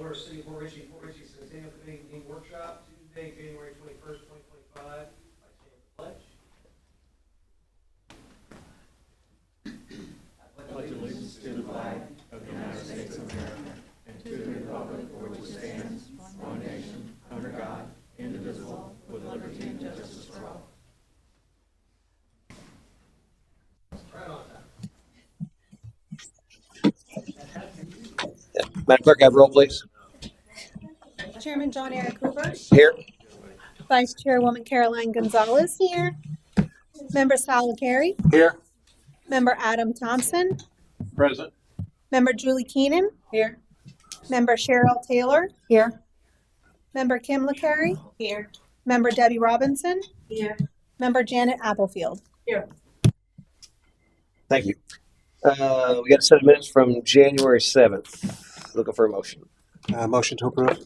Florida City, Fort Ritchie Centennial Committee meeting workshop, Tuesday, January 21st, 2025. I stand the pledge. I pledge allegiance to the flag of the United States of America and to the republic for which it stands, one nation, under God, indivisible, with liberty and justice for all. Right on time. Madam Clerk, have roll, please. Chairman John Eric Hoover. Here. Vice Chairwoman Caroline Gonzalez here. Member Sal Carey. Here. Member Adam Thompson. Present. Member Julie Keenan. Here. Member Cheryl Taylor. Here. Member Kim LaCarey. Here. Member Debbie Robinson. Here. Member Janet Applefield. Here. Thank you. We got a set of minutes from January 7th. Looking for a motion. Motion to approve.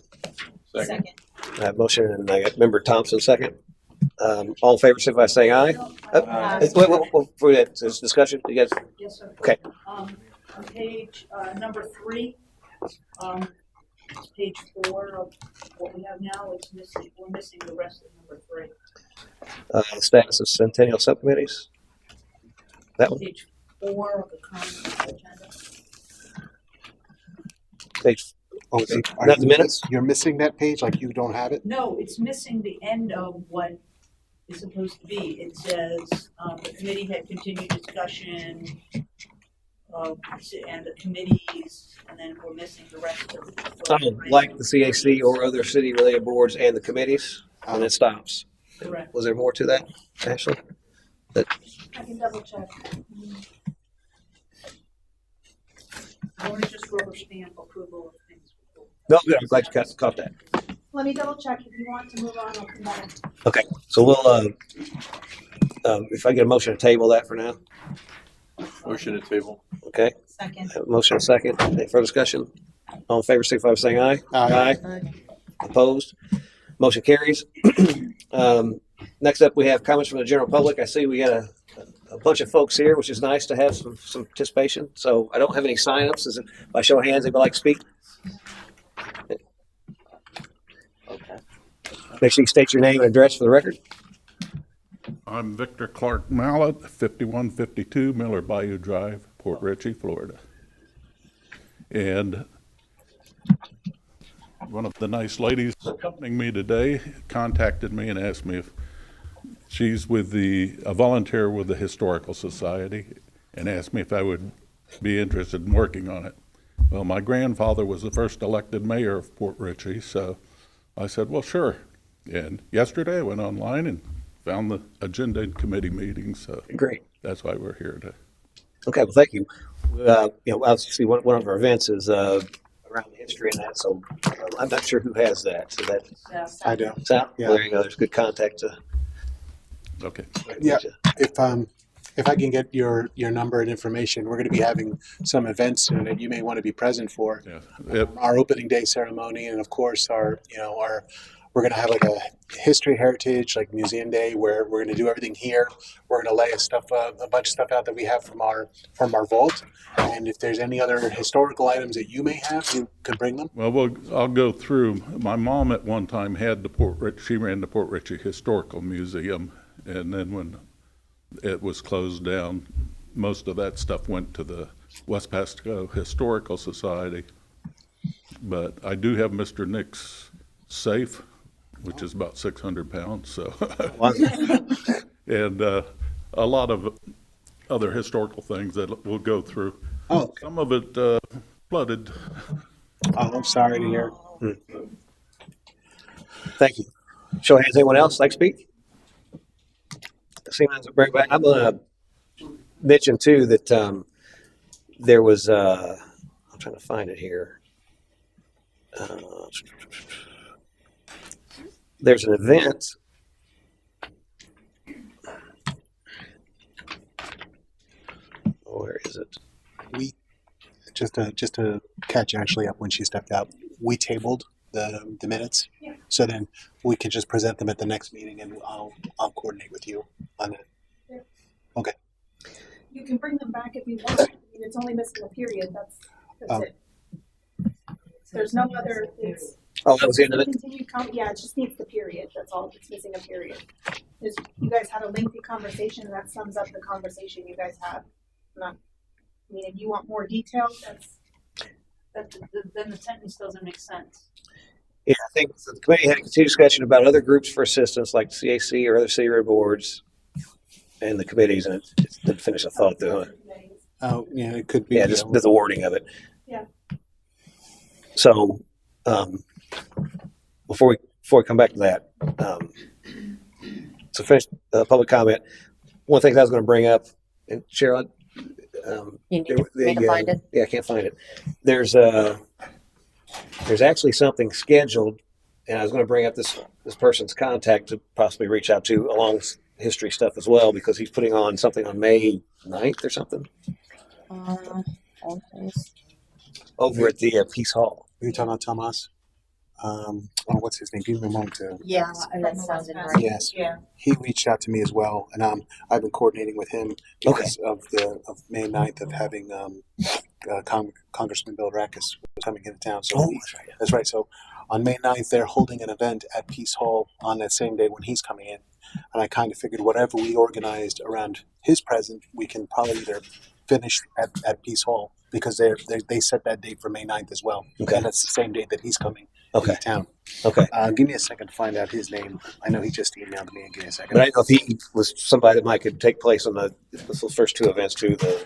Second. I have motion and I got member Thompson second. All in favor, signify by saying aye. Wait, for that discussion, you guys. Yes, sir. Okay. On page number 3, page 4 of what we have now is missing. We're missing the rest of number 3. Status of Centennial subcommittees. That one. Page 4 of the common agenda. Page. Okay. Not the minutes. You're missing that page, like you don't have it? No, it's missing the end of what is supposed to be. It says the committee had continued discussion and the committees, and then we're missing the rest of it. Like the CAC or other city-related boards and the committees, and it stops. Correct. Was there more to that, Ashley? I can double check. I want to just rubber stamp approval of things. No, good. I'm glad you caught that. Let me double check. If you want to move on, I'll come back. Okay, so we'll, if I get a motion to table that for now, Motion to table. okay? Second. Have a motion and a second. Any further discussion? All in favor, signify by saying aye. Aye. Opposed? Motion carries. Next up, we have comments from the general public. I see we got a bunch of folks here, which is nice to have some participation. So I don't have any signups. Is it by show of hands, anybody like to speak? Make sure you state your name and address for the record. I'm Victor Clark Mallet, 5152 Miller Bayou Drive, Port Ritchie, Florida. And one of the nice ladies accompanying me today contacted me and asked me if she's a volunteer with the Historical Society, and asked me if I would be interested in working on it. Well, my grandfather was the first elected mayor of Port Ritchie, so I said, well, sure. And yesterday I went online and found the agenda and committee meetings, so Great. that's why we're here today. Okay, well, thank you. Obviously, one of our events is around the history and that, so I'm not sure who has that. So that I do. Sal? Yeah. Well, there you go. There's good contact to. Okay. Yeah. If I can get your number and information, we're going to be having some events soon that you may want to be present for. Yeah. Our opening day ceremony, and of course we're going to have like a history heritage, like museum day, where we're going to do everything here. We're going to lay a bunch of stuff out that we have from our vault. And if there's any other historical items that you may have, you can bring them. Well, I'll go through. My mom at one time had she ran the Port Ritchie Historical Museum, and then when it was closed down, most of that stuff went to the West Pasco Historical Society. But I do have Mr. Nick's safe, which is about 600 pounds. So, and a lot of other historical things that we'll go through. Oh, okay. Some of it flooded. Oh, I'm sorry to hear. Thank you. Show of hands. Anyone else like to speak? I'm going to mention too that there was. I'm trying to find it here. There's an event. Where is it? We just to catch Ashley up when she stepped out. We tabled the minutes, so then we could just present them at the next meeting, and I'll coordinate with you on it. Yeah. Okay. You can bring them back if you want. I mean, it's only missing a period. That's it. There's no other, it's. Oh, that was the end of it? Continued yeah, it just needs the period, that's all, it's missing a period. You guys had a lengthy conversation, and that sums up the conversation you guys had. Not, I mean, if you want more details, Then the sentence doesn't make sense. Yeah, I think the committee had a continued discussion about other groups for assistance, like the CAC or other city road boards, and the committees, and it didn't finish the thought though. Oh, yeah, it could be. Yeah, just the wording of it. Yeah. So, before we come back to that, so finish public comment. One thing I was going to bring up, and Cheryl, You need me to find it? yeah, I can't find it. There's actually something scheduled, and I was going to bring up this person's contact to possibly reach out to along history stuff as well, because he's putting on something on May 9th or something over at the Peace Hall. Are you talking about Thomas? What's his name? Give me a moment to. Yeah, that sounded right. Yes. Yeah. He reached out to me as well, and I've been coordinating with him because of May 9th of having Congressman Bill Rackus coming into town. So that's right. So on May 9th, they're holding an event at Peace Hall on that same day when he's coming in, and I kind of figured whatever we organized around his presence, we can probably either finish at Peace Hall, because they set that date for May 9th as well, Okay. and that's the same date that he's coming Okay. into town. Okay. Give me a second to find out his name. I know he just emailed me. Give me a second. But I don't know if he was somebody that might could take place on the first two events too, the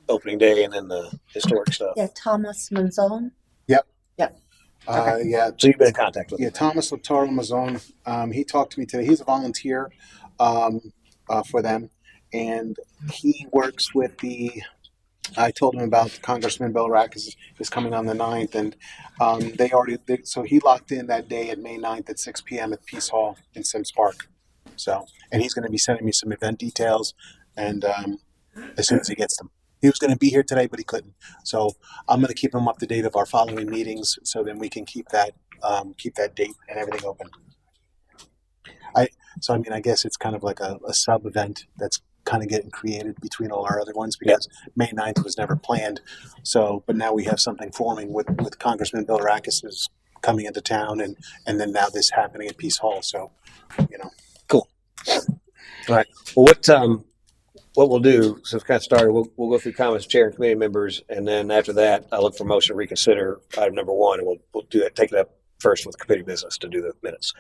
opening day and then the historic stuff. Yeah, Thomas Manzone. Yeah, So you've been in contact with him. yeah. Thomas Lautaro Mazzone. He talked to me today. He's a volunteer for them, and he works with the. I told him about Congressman Bill Rackus is coming on the 9th, and so he locked in that day at May 9th at 6 p.m. at Peace Hall in Sims Park. So, and he's going to be sending me some event details, and as soon as he gets them. He was going to be here today, but he couldn't. So I'm going to keep him up to date of our following meetings, so then we can keep that date and everything open. I guess it's kind of like a sub event that's kind of getting created between all our other ones, because May 9th was never planned. So, but now we have something forming with Congressman Bill Rackus is coming into town, and then now this happening at Peace Hall. So, Cool. All right. Well, what we'll do, so it's kind of started, we'll go through comments, chair and committee members, and then after that, I'll look for motion to reconsider item number 1, and we'll do that, take it up first with committee business to do the minutes.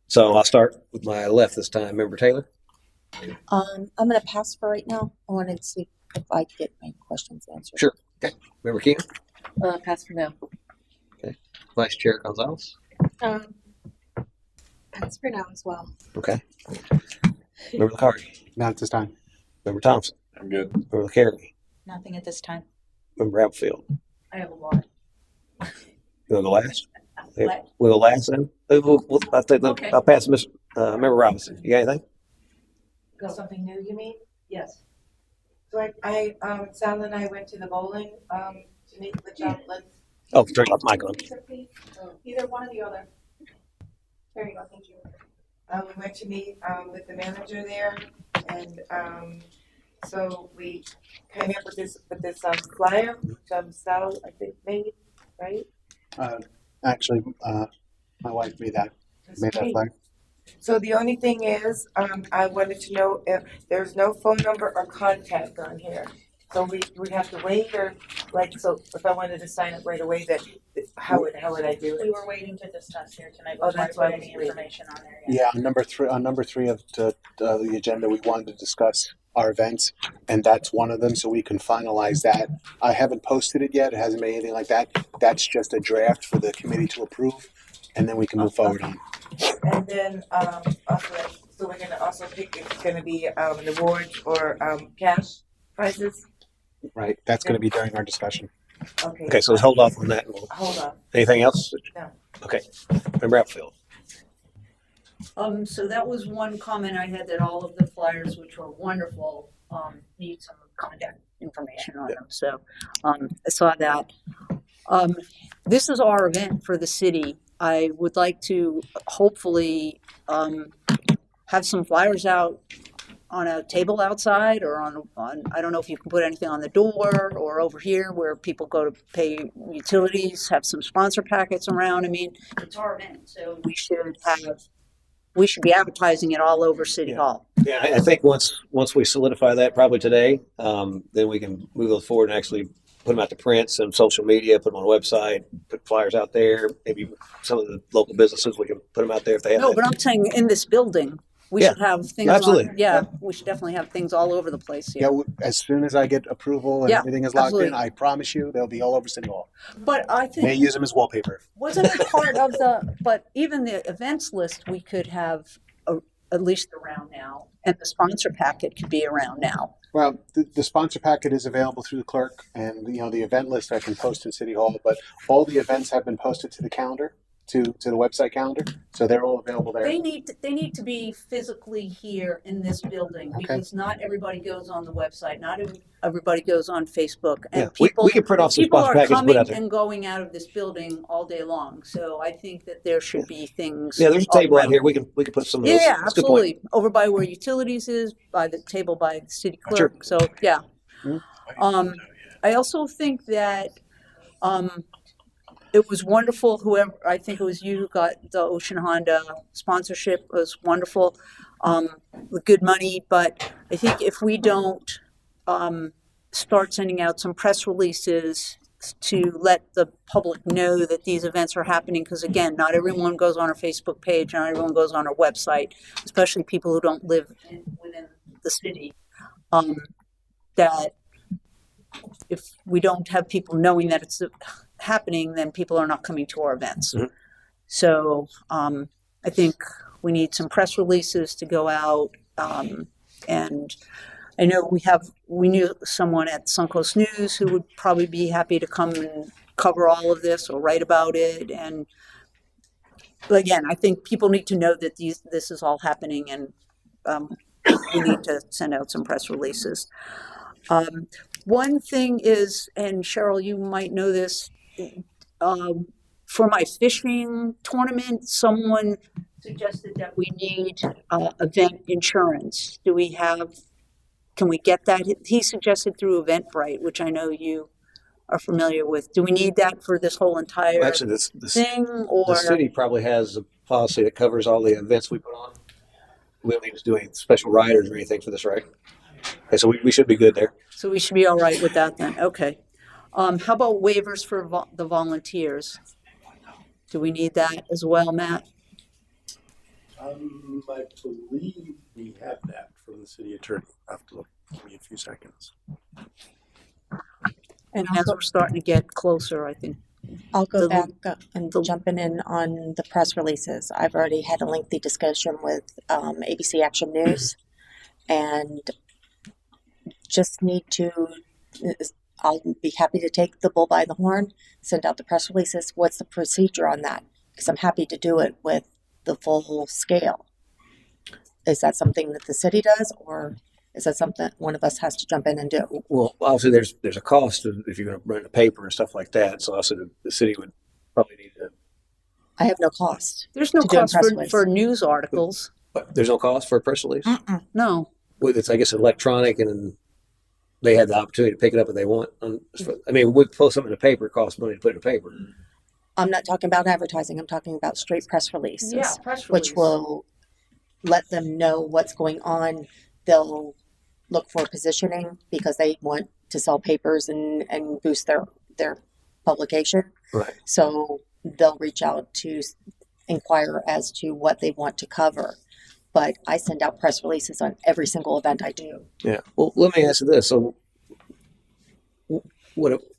So I'll start with my left this time. Member Taylor? I'm going to pass for right now. I wanted to see if I could get my questions answered. Sure. Okay. Member Keenan? Pass for now. Vice Chair Gonzalez? That's for now as well. Okay. Member LaCarty? not at this time. Member Thompson? I'm good. Member LaCarey? Nothing at this time. Member Applefield? I have a lot. You want to go last? What? We'll go last then? Okay. I'll pass Member Robinson. You got anything? Got something new, you mean? Yes. So Sal and I went to the bowling, to meet with John Lynn. Oh, turn off mic on. Either one or the other. There you go, thank you. We went to meet, with the manager there, and, so we came up with this flyer, which Sal, I think, made, right? Actually, my wife made that flyer. So the only thing is, I wanted to know if there's no phone number or contact on here. So we have to wait, or so if I wanted to sign up right away, how would I do We it? were waiting to discuss here tonight. Oh, that's why I Put was any waiting. information on there yet. Yeah, on number three of the agenda, we wanted to discuss our events, and that's one of them, so we can finalize that. I haven't posted it yet. It hasn't made anything like that. That's just a draft for the committee to approve, and then we can move forward on. And then, also, so we're gonna also pick if it's gonna be, an award or, cash prizes? Right, that's going to be during our discussion. Okay, so let's hold off on that. Hold on. Anything else? No. Okay. Member Applefield? So that was one comment I had, that all of the flyers, which were wonderful, need some contact information on them. So, I saw that. This is our event for the city. I would like to hopefully, have some flyers out on a table outside or on, I don't know if you can put anything on the door or over here where people go to pay utilities, have some sponsor packets around. I mean, it's our event, so we should be advertising it all over City Yeah. Hall. Yeah, I think once we solidify that, probably today, then we can move those forward and actually put them out to print, some social media, put them on a website, put flyers out there. Maybe some of the local businesses, we can put them out there if they have. No, that. but I'm saying in this building, we Yeah. should have things Absolutely. on. Yeah, we should definitely have things all over the place here. Yeah, as soon as I get approval and Yeah, everything is locked absolutely. in, I promise you they'll be all over City Hall. But I May think, use them as wallpaper. wasn't it part of but even the events list, we could have at least around now, and the sponsor packet could be around now. Well, the sponsor packet is available through the clerk, and the event list I can post in City Hall. But all the events have been posted to the calendar, to the website calendar, so they're all available there. They need to be physically here in this building because not everybody goes on the website. Not everybody goes on Facebook, and Yeah, people we can print off some people sponsor are packages and put coming out there. and going out of this building all day long. So I think that there should be things. Yeah, there's a all table out around. here. We can put some of those. Yeah, That's a good point. absolutely. Over by where utilities is, by the table by the city Sure. clerk. So yeah. Mhm. I also think that it was wonderful. Whoever, I think it was you who got the Ocean Honda sponsorship, was wonderful. With good money, but I think if we don't start sending out some press releases to let the public know that these events are happening, because again, not everyone goes on our Facebook page, not everyone goes on our website, especially people who don't live within the city. That if we don't have people knowing that it's happening, then people are not coming to our events. Mhm. So I think we need some press releases to go out, and I know we knew someone at Suncoast News who would probably be happy to come and cover all of this or write about it. And again, I think people need to know that this is all happening, and we need to send out some press releases. One thing is, and Cheryl, you might know this, for my fishing tournament, someone suggested that we need event insurance. Can we get that? He suggested through Eventbrite, which I know you are familiar with. Do we need that for this whole entire Actually, thing? Or the city probably has a policy that covers all the events we put on. We don't need to do any special riders or anything for this, right? Okay, so we should be good there. So we should be all right with that then. Okay. How about waivers for the volunteers? Do we need that as well, Matt? I believe we have that from the city attorney. I have to look. Give me a few seconds. And as we're starting to get closer, I think. I'll go The- back and jumping in on the press releases. I've already had a lengthy discussion with ABC Action News, and just need to. I'll be happy to take the bull by the horn, send out the press releases. What's the procedure on that? Because I'm happy to do it with the full scale. Is that something that the city does, or is that something one of us has to jump in and do? Well, obviously, there's a cost if you're going to run a paper and stuff like that. So also the city would probably need to. I have no cost. There's no To do a cost press release. for news articles. But there's no cost for a press release. No. Well, it's, I guess, electronic, and they have the opportunity to pick it up if they want. I mean, we post something in the paper, it costs money to put in the paper. I'm not talking about advertising. I'm talking about straight press releases. Yeah, press release. Which will let them know what's going on. They'll look for positioning because they want to sell papers and boost their publication. Right. So they'll reach out to inquire as to what they want to cover. But I send out press releases on every single event I do. Yeah. Well, let me ask you this. So,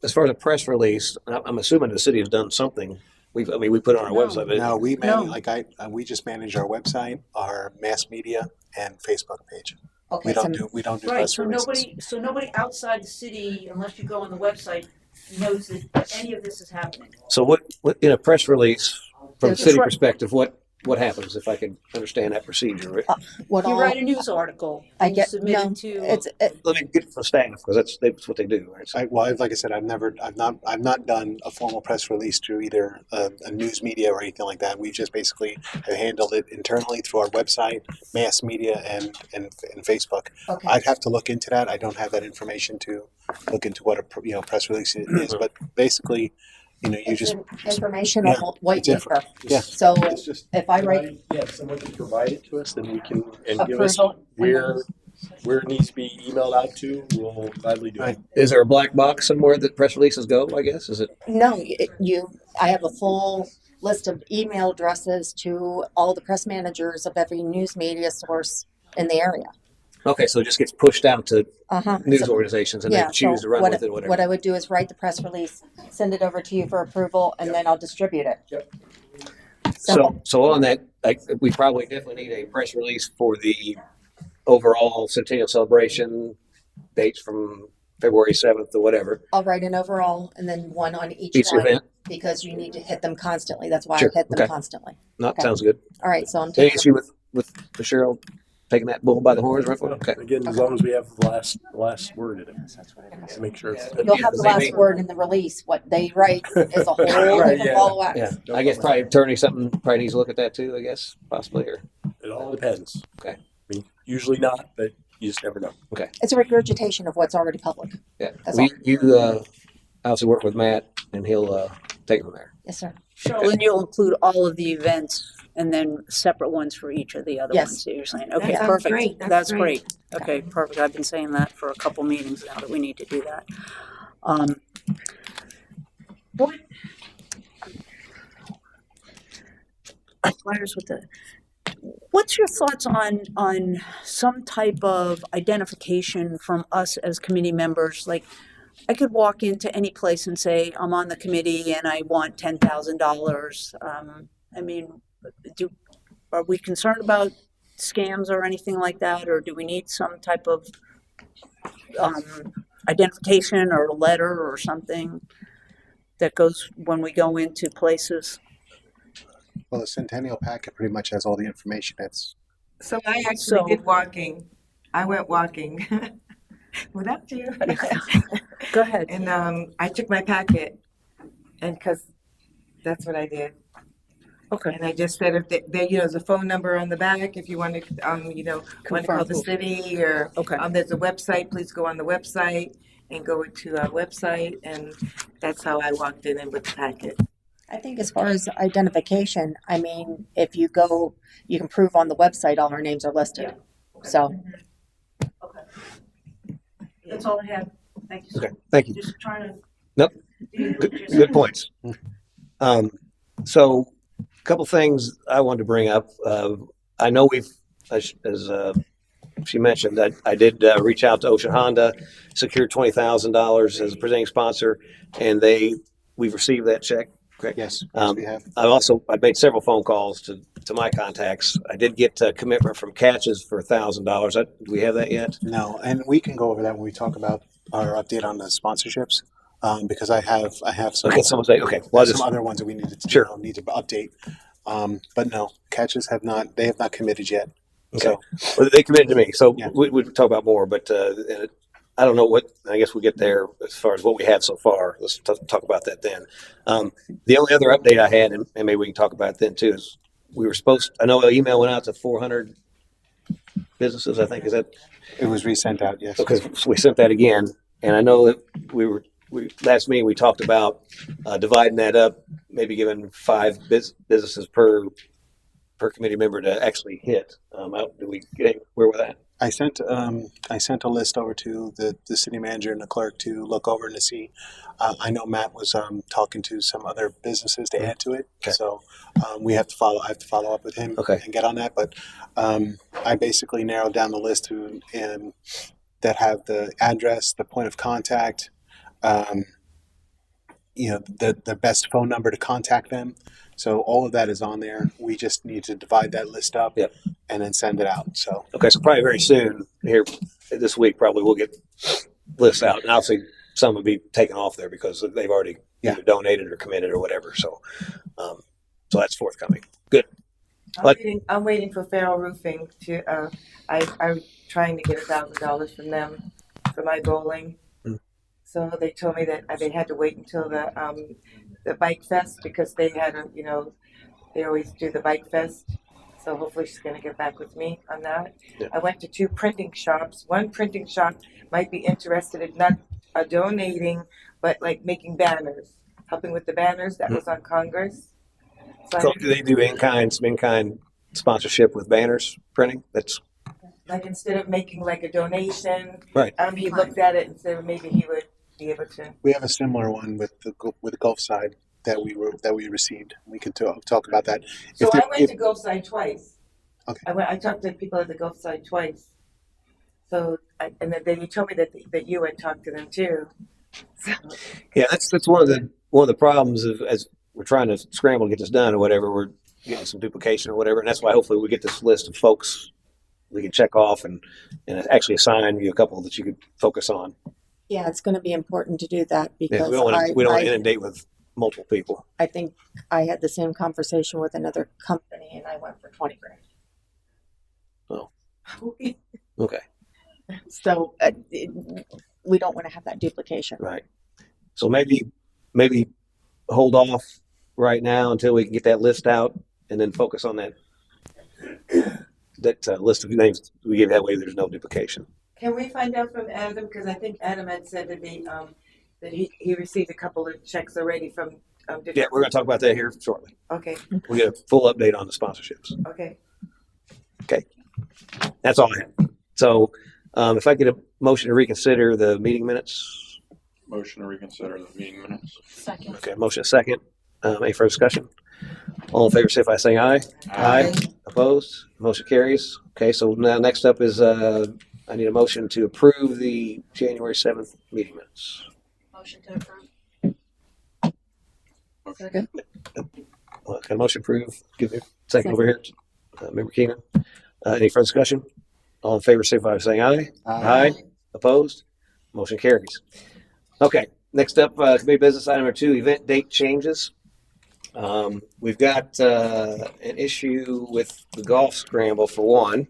as far as a press release, I'm assuming the city has done something. We put it on our No. website. But No, we manage, No. we just manage our website, our mass media, and Facebook page. Okay, We so don't do Right, press so releases. nobody outside the city, unless you go on the website, knows that any of this is happening. So what in a press release from the There's a city pre- perspective, what what happens if I could understand that procedure? What You all, write a news article. I and get, submit no, it to. Let me get it from staff because that's what they do, right? So, Like I said, I've not done a formal press release through either a news media or anything like that. We just basically have handled it internally through our website, mass media, and Facebook. okay. I'd have to look into that. I don't have that information to look into what a press release is, but basically, you It's just information yeah, on white it's info. paper. Yeah. So It's just if I write someone can provide it to us, then we can, and give us approval, where it needs to be emailed out to, we'll gladly do it. Right. is there a black box somewhere that press releases go? I guess is it? no, I have a full list of email addresses to all the press managers of every news media source in the area. Okay, so it just gets pushed out to Uh-huh. news So- organizations and yeah, they choose so to run with it, whatever. what I would do is write the press release, send it over to you for approval, and then I'll distribute it. Yep. So on that, we probably definitely need a press release for the overall Centennial celebration dates from February 7th to whatever, I'll write an overall and then one on each each line event. because you need to hit them constantly. That's why Sure, I hit them okay. constantly. No, Okay. sounds good. All right, so I'm Any taking. issue with Cheryl taking that bull by the horns, right? Okay. Again, as long as we have the last word in it, to make sure it's. You'll have the last word in the release. What they write is a whole Right, different yeah. ball of wax. Yeah, I guess probably attorney something probably needs to look at that too. I guess possibly or It all depends. Okay. I mean, usually not, but you just never know. It's a regurgitation of what's already public. yeah. That's Well, you obviously work with Matt and he'll take it from there. Yes, sir. Cheryl, and you'll include all of the events and then separate ones for each of the other Yes. ones that you're saying. Okay, sounds perfect. great. That's That's great. great. Okay, perfect. I've been saying that for a couple meetings now that we need to do that. What? Flyers with the. What's your thoughts on some type of identification from us as committee members? Like, I could walk into any place and say, I'm on the committee and I want $10,000. I mean, are we concerned about scams or anything like that? Or do we need some type of identification or a letter or something that goes when we go into places? well, the Centennial packet pretty much has all the information. So I actually So- did walking. I went walking without you. Go ahead. And I took my packet, and because that's what I did. Okay. And I just said if there's a phone number on the back if you want to, want to call Confirm. the city or Okay. there's a website. Please go on the website and go to our website, and that's how I walked in with the packet. I think as far as identification, I mean, if you go, you can prove on the website all our names are listed. So That's all I have. Thank you. Okay, thank you. Just trying to. Nope. Good points. So, a couple things I wanted to bring up. I know as she mentioned, that I did reach out to Ocean Honda, secured $20,000 as a presenting sponsor, and we've received that check. Correct? Yes, we have. I've made several phone calls to my contacts. I did get a commitment from Catches for $1,000. Do we have that yet? No, and we can go over that when we talk about our update on the sponsorships, because I have some. Okay, someone say, okay. Well, some other ones that we need to Sure. need to update. But no, Catches have not committed yet. Okay. Well, they committed to me, so Yeah. we talk about more. But I don't know what. I guess we'll get there as far as what we have so far. Let's talk about that then. The only other update I had, and maybe we can talk about it then too, is we were supposed. I know an email went out to 400 businesses. I think is that It was resent out. Yes. okay. So we sent that again, and I know that we last meeting we talked about dividing that up, maybe giving 5 businesses per committee member to actually hit. Do we get where with that? I sent a list over to the city manager and the clerk to look over and to see. I know Matt was talking to some other businesses to add to it, Okay. so I have to follow up with him Okay. and get on that. But I basically narrowed down the list to that have the address, the point of contact, the best phone number to contact them. So all of that is on there. We just need to divide that list up Yep. and then send it out. So Okay, so probably very soon here this week, probably we'll get lists out, and obviously some will be taken off there because they've already either donated or committed or whatever. So, so that's forthcoming. Good. What? I'm waiting for Farrell Roofing to, I'm trying to get $1,000 from them for my bowling. Mm. So they told me that they had to wait until the bike fest because they had they always do the bike fest. So hopefully she's gonna get back with me on that. Yeah. I went to 2 printing shops. One printing shop might be interested in not donating, but like making banners, helping with the banners that was on Congress. So do they do in-kind sponsorship with banners printing? That's Like instead of making like a donation, right. he looked at it and said maybe he would be able to. We have a similar one with the Gulf side that we received. We could talk about that. So If I went to Gulf Side twice. Okay. I talked to people at the Gulf Side twice. So and then you told me that you had talked to them too. So, Yeah, that's one of the problems of as we're trying to scramble to get this done or whatever. We're getting some duplication or whatever, and that's why hopefully we get this list of folks we can check off and actually assign you a couple that you could focus on. Yeah, it's going to be important to do that Yeah, because we don't want to inundate with multiple people. I think I had the same conversation with another company and I went for 20 grand. Oh, okay, So we don't want to have that duplication. right. So maybe hold off right now until we can get that list out, and then focus on that list of names we give. That way, there's no duplication. can we find out from Adam because I think Adam had said that he received a couple of checks already from different. Yeah, we're going to talk about that here shortly. Okay. We'll get a full update on the sponsorships. Okay. That's all I have. So, if I get a motion to reconsider the meeting minutes. Motion to reconsider the meeting minutes. Second. Okay, motion second. Any further discussion? All in favor, say by saying aye. Aye. Opposed? Motion carries. Okay, so now next up is I need a motion to approve the January 7th meeting minutes. Motion to approve. Second. Got a motion approved. Give me a second over here. Member Keenan. Any further discussion? All in favor, signify by saying aye. Aye. Opposed? Motion carries. Okay, next up, committee business item number 2, event date changes. We've got an issue with the golf scramble for one.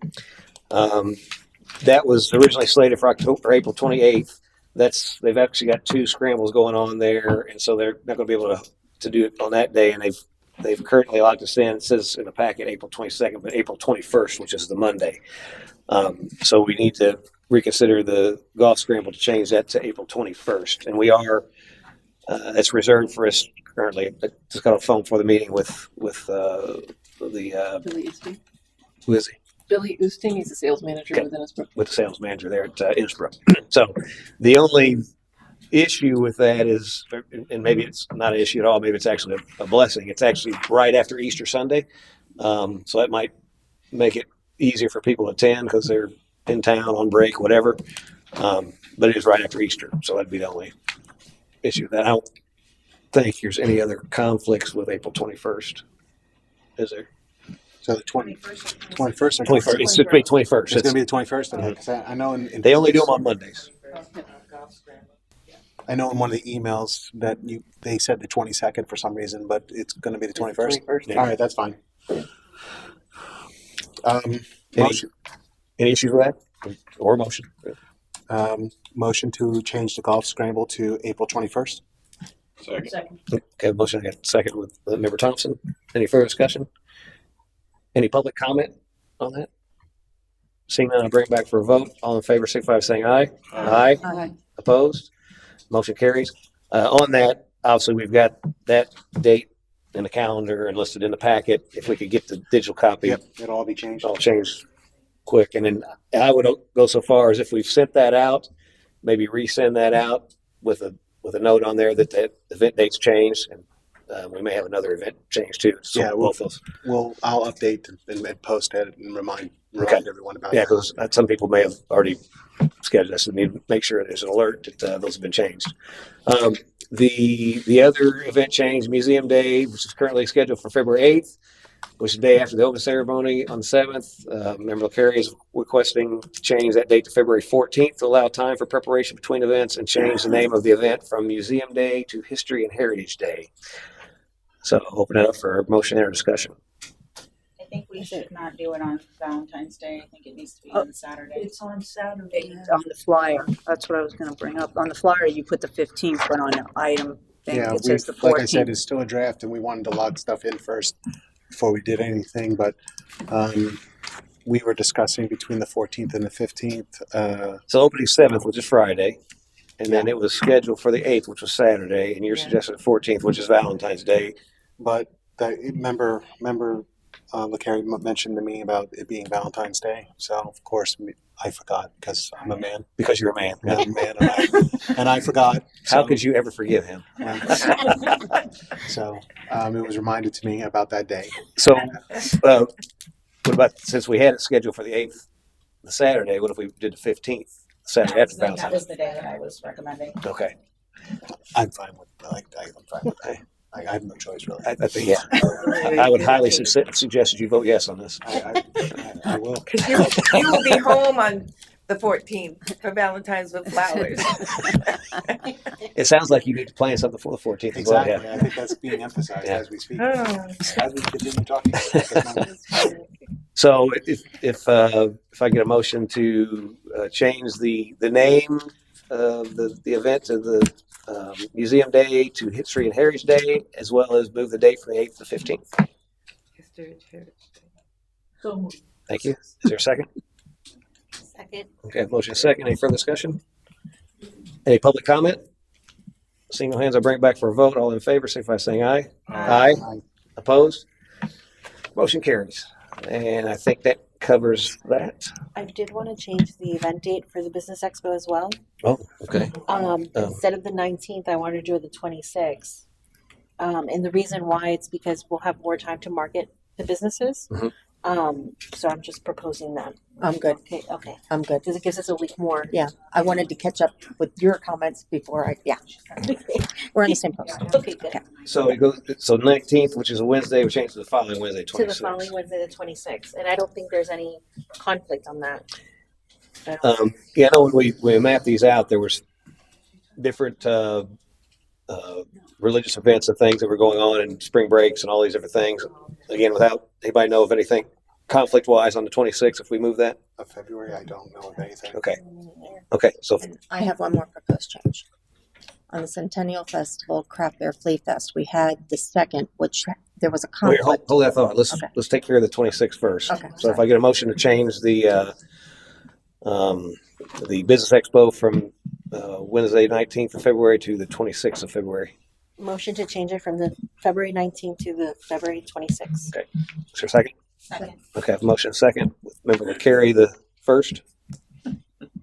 That was originally slated for April 28th. They've actually got 2 scrambles going on there, and so they're not going to be able to do it on that day. And they've currently locked us in. It says in the packet April 22nd, but April 21st, which is the Monday. So we need to reconsider the golf scramble to change that to April 21st. And we are, it's reserved for us currently. I just got a phone for the meeting with the, Billy Oosting. who is he? Billy Oosting, he's a sales manager Okay. within Innsbruck. With the sales manager there at Innsbruck. So the only issue with that is, and maybe it's not an issue at all, maybe it's actually a blessing. It's actually right after Easter Sunday. So that might make it easier for people to attend because they're in town on break, whatever. But it is right after Easter. So that'd be the only issue. That I don't think there's any other conflicts with April 21st. Is there? So the 21st or 21st. It's going to be 21st. It's going to be the 21st. Okay. 'Cause I know in They only do them on Mondays. I know in one of the emails that they said the 22nd for some reason, but it's going to be the 21st. 21st. All right, that's fine. Any, Motion, any issue with that? Or motion? motion to change the golf scramble to April 21st. Second. Second. Okay, motion. I got second with Member Thompson. Any further discussion? Any public comment on that? Seeing none, I'll bring it back for a vote. All in favor, signify by saying aye. Aye. Aye. Opposed? Motion carries. On that, obviously, we've got that date in the calendar and listed in the packet. If we could get the digital copy, Yep, it'll all be changed. I'll change quick. And then I would go so far as if we've sent that out, maybe resend that out with a note on there that the event date's changed, and we may have another event change too. So Yeah, both those. I'll update and post it and remind Okay. everyone about Yeah, it. because some people may have already scheduled this and need to make sure there's an alert that those have been changed. The other event change, Museum Day, which is currently scheduled for February 8th, which is the day after the open ceremony on the 7th. Member Carey is requesting to change that date to February 14th to allow time for preparation between events and change the name of the event from Museum Day to History and Heritage Day. So I'll open it up for motion and discussion. I think We should not do it on Valentine's Day. I think it needs to be Oh, on Saturday. It's on Saturday. On the flyer. That's what I was gonna bring up. On the flyer, you put the 15th, but on the item thing, Yeah, it we, says the like I said, 14th. it's still a draft, and we wanted to log stuff in first before we did anything. But we were discussing between the 14th and the 15th. So opening 7th, which is Friday, and then it was scheduled for the 8th, which was Saturday, and you're suggesting the 14th, which is Valentine's Day. But remember, LaCarrie mentioned to me about it being Valentine's Day. So of course I forgot because I'm a man. Because you're a man. I'm a man, and I forgot. How could you ever forgive him? So it was reminded to me about that day. So, what about, since we had it scheduled for the 8th, the Saturday, what if we did the 15th, Saturday after That Valentine's? was the day that I was recommending. Okay. I'm fine with I'm fine with that. I have no choice really. I think, yeah. I would highly suggest that you vote yes on this. I will. Because you will be home on the 14th for Valentine's with flowers. It sounds like you need to plan something for the 14th as well. Exactly. Yeah. I think that's being emphasized Yeah. as we speak. Oh. As we continue talking. So if I get a motion to change the name of the event to the Museum Day to History and Heritage Day, as well as move the date from the 8th to the 15th. So moved. Thank you. Is there a second? Second. Okay, motion is second. Any further discussion? Any public comment? Seeing no hands, I'll bring it back for a vote. All in favor, signify by saying aye. Aye. Opposed? Motion carries. And I think that covers that. I did want to change the event date for the Business Expo as well. Oh, okay. Instead of the 19th, I wanted to do the 26th. And the reason why, it's because we'll have more time to market the businesses. Mhm. So I'm just proposing that. I'm good. Okay. I'm good. Because it gives us a week more. Yeah. I wanted to catch up with your comments before we're on the same post. Okay, good. Okay. So it goes, so 19th, which is a Wednesday, we change to the following Wednesday, 26th. To the following Wednesday, the 26th. And I don't think there's any conflict on that. Yeah, I know when we mapped these out, there was different religious events and things that were going on and spring breaks and all these different things. Again, without anybody know of anything conflict-wise on the 26th, if we move that? Of February, I don't know of anything. Okay, so And I have one more proposed change. On the Centennial Festival Craft Beer Flea Fest, we had the second, which there was a wait, conflict. hold that thought. Let's Okay. let's take care of the 26th first. Okay, So if I get a motion to change the Business Expo from Wednesday 19th of February to the 26th of February. Motion to change it from the February 19th to the February 26th. Okay. Is there a second? Second. Okay, I have a motion second. Remember to carry the first.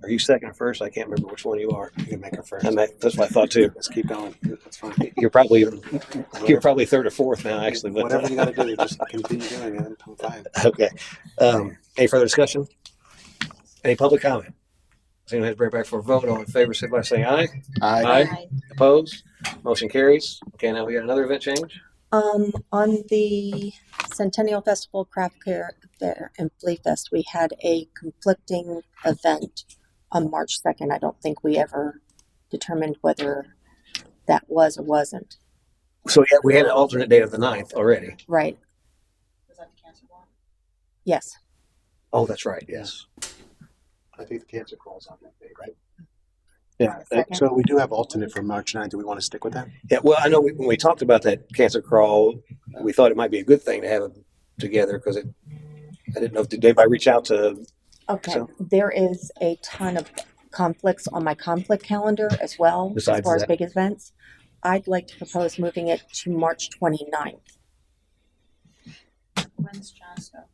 Are you second or first? I can't remember which one you are. You can make her first. That's what I thought too. Let's keep going. That's fine. You're probably third or fourth now, actually. But, Whatever you got to do, just continue doing it. I'm fine. Okay. Any further discussion? Any public comment? Does anyone have to bring it back for a vote? All in favor, signify by saying aye. Aye. Opposed? Motion carries. Okay, now we got another event change. On the Centennial Festival Craft Beer and Flea Fest, we had a conflicting event on March 2nd. I don't think we ever determined whether that was or wasn't. So yeah, we had an alternate date of the 9th already. Right. Was that the cancer one? Yes. Oh, that's right. Yes. I think the cancer call's on that day, right? Yeah. Second. So we do have alternate for March 9th. Do we want to stick with that? Yeah. Well, I know when we talked about that cancer crawl, we thought it might be a good thing to have them together because I didn't know, did anybody reach out to? Okay. So- There is a ton of conflicts on my conflict calendar as well, as Besides far as that. big events. I'd like to propose moving it to March 29th. When's John's stuff?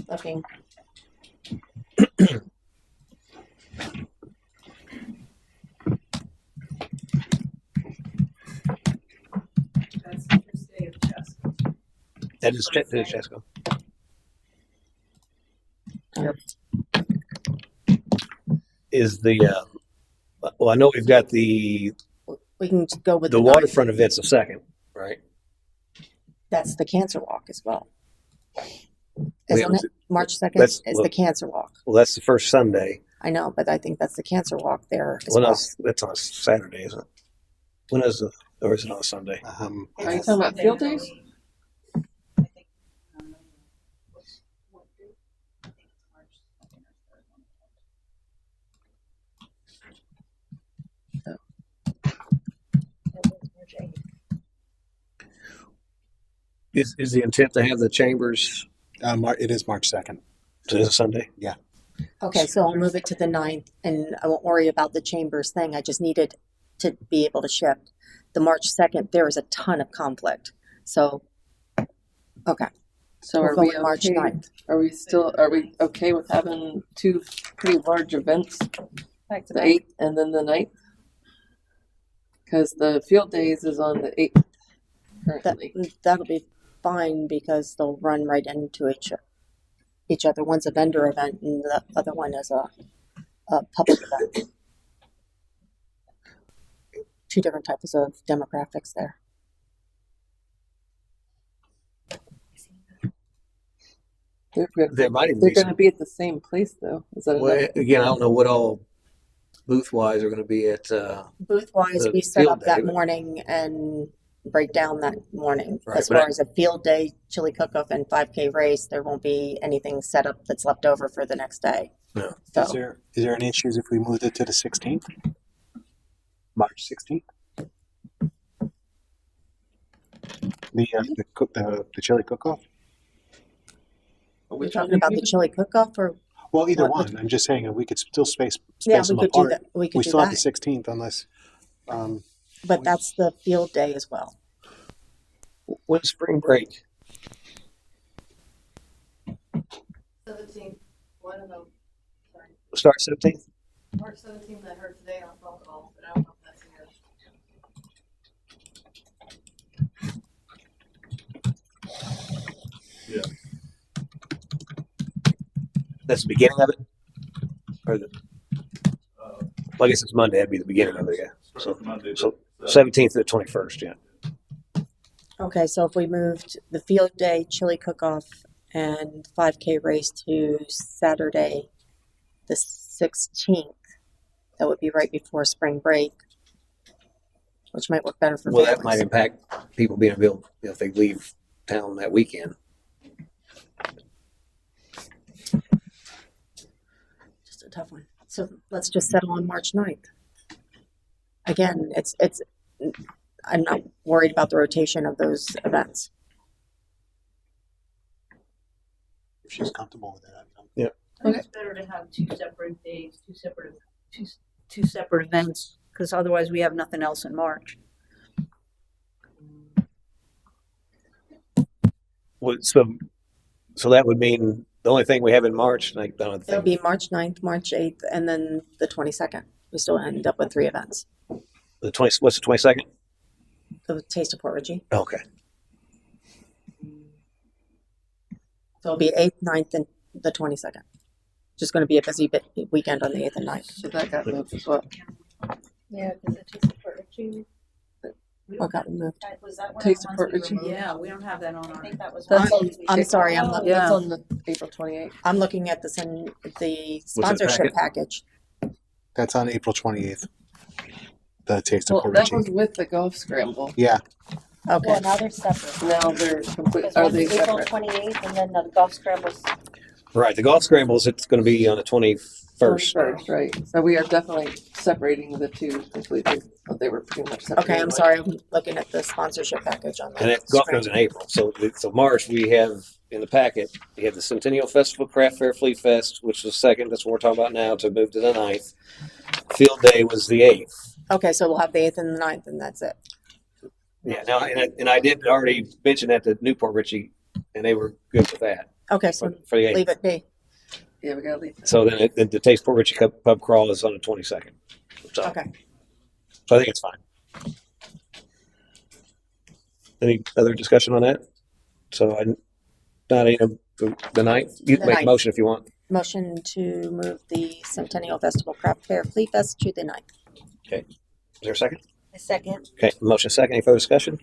Looking. That's the first day of Jessica. That is Chesco. Is the well, I know we've got the We can just go with the the waterfront event's the second, right? That's the cancer walk as well. Yeah, Isn't it? March 2nd that's- is well- the cancer walk. Well, that's the first Sunday. I know, but I think that's the cancer walk there as Well, no, well. that's on a Saturday, isn't it? When is it? Or is it on a Sunday? Are you talking about field days? I think, what date? I think it's March 2nd or 3rd. Is the intent to have the chambers? It is March 2nd. So it's a Sunday. Okay, so I'll move it to the 9th, and I won't worry about the chambers thing. I just needed to be able to shift. The March 2nd, there is a ton of conflict. So, okay, So we're are we going March okay? 9th. Are we okay with having two pretty large events, Back to the back. 8th and then the 9th? Because the field days is on the 8th currently. That'll be fine because they'll run right into each other. One's a vendor event and the other one is a public event. Two different types of demographics there. There might even They're be going to some. be at the same place though. Is that Well, enough? again, I don't know what all booth wise are going to be at. Booth wise, The we set field up that day, but- morning and break down that morning. Right, As but far as a field day, chili cook-off, and 5K race, there won't be anything set up that's left over for the next day. No. So, Is there any issues if we moved it to the 16th? March 16th? The chili cook-off? we're talking about the chili cook-off, or Well, either What- one. I'm just saying we could still space yeah, them we could do apart. that. We could We do still have the that, 16th unless, but that's the field day as well. When's spring break? 17th, one of them, sorry, Start 17th. March 17th, I heard today on a phone call, but I don't know if that's here. That's the beginning of it. Or the. Well, I guess it's Monday. That'd be the beginning of it. Yeah. So 17th to the 21st. Yeah. Okay, so if we moved the field day, chili cook-off, and 5K race to Saturday, the 16th, that would be right before spring break, which might work better for Well, that might families. impact people being able, if they leave town that weekend. Just a tough one. So let's just settle on March 9th. Again, I'm not worried about the rotation of those events. if she's comfortable with it. I think it's better to have two separate days, two separate events, because otherwise we have nothing else in March. Well, so that would mean the only thing we have in March, like, I don't It'll think, be March 9th, March 8th, and then the 22nd. We still end up with 3 events. what's the 22nd? The Taste of Port Ridge. Okay. So it'll be 8th, 9th, and the 22nd. Just going to be a busy weekend on the 8th and 9th. So that got moved as well. Yeah, because it takes for Richie. What got removed? Was that one Taste of of the Port ones we Richie? removed? Yeah, we don't have that on I our. think that was That's one. on- I'm sorry, I'm Oh, looking, That's Yeah. on the April 28th. I'm looking at the sponsorship package. That's on April 28th. The Taste of Well, Port that Richie. was with the golf scramble. Yeah, Okay. Well, now they're separate. Now they're complete. Because Are one's they April separate? 28th and then the golf scrambles. Right. The golf scrambles, it's going to be on the 21st. First, right. So we are definitely separating the two completely. But they were pretty much separate. Okay, I'm anyway. sorry. I'm looking at the sponsorship package on And that. that golf goes in April. So March, we have in the packet, we have the Centennial Festival Craft Fair Flea Fest, which was second. That's what we're talking about now, to move to the 9th. Field Day was the 8th. Okay, so we'll have the 8th and the 9th, and that's it. Yeah. Now, and I did already mention that to Newport Richie, and they were good with that Okay, so for the 8th. leave it be. Yeah, we gotta leave. So then the Taste Port Richie Pub Crawl is on the 22nd. So, Okay. so I think it's fine. Any other discussion on that? So the 9th. You can The make a 9th. motion if you want. Motion to move the Centennial Festival Craft Fair Flea Fest to the 9th. Is there a second? A second. Okay, motion second. Any further discussion?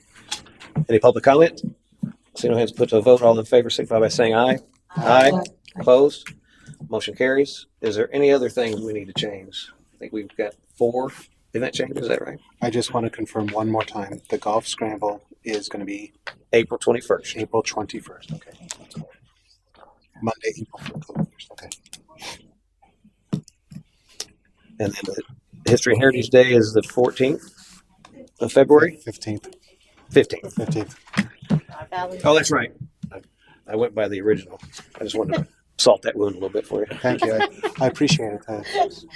Any public comment? See no hands put to a vote. All in favor, signify by saying aye. Aye. Opposed? Motion carries. Is there any other thing we need to change? I think we've got 4. event change, is that right? I just want to confirm one more time. The golf scramble is going to be April 21st. April 21st. Okay. Monday, April 21st. Okay. And then the History and Heritage Day is the 14th of February? 15th. 15th. 15th. Oh, that's right. I went by the original. I just wanted to salt that wound a little bit for you. Thank you. I appreciate it. Most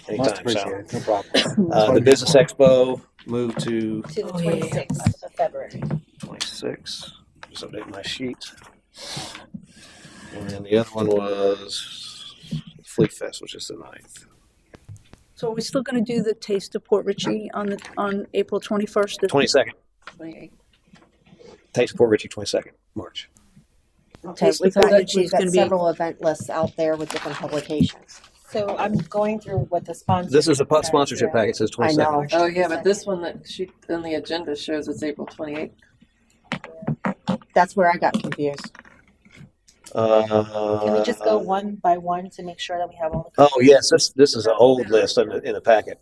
Anytime, appreciate Sal. it. No problem. The Business Expo moved to To the 26th of February. 26. Just update my sheet. And then the other one was Fleet Fest, which is the 9th. So are we still gonna do the Taste of Port Richey on April 21st? 22nd. 28. Taste of Port Richey, 22nd, March. Okay, Taste we've of Port got, Richey we've is got gonna be, several event lists out there with different publications. So I'm going through what the sponsor. This is a sponsorship packet. It says I 22nd. know. Oh, yeah, but this one that she on the agenda shows it's April 28th. That's where I got confused. Can we just go one by one to make sure that we have all the? Oh, yes, this is an old list in the packet.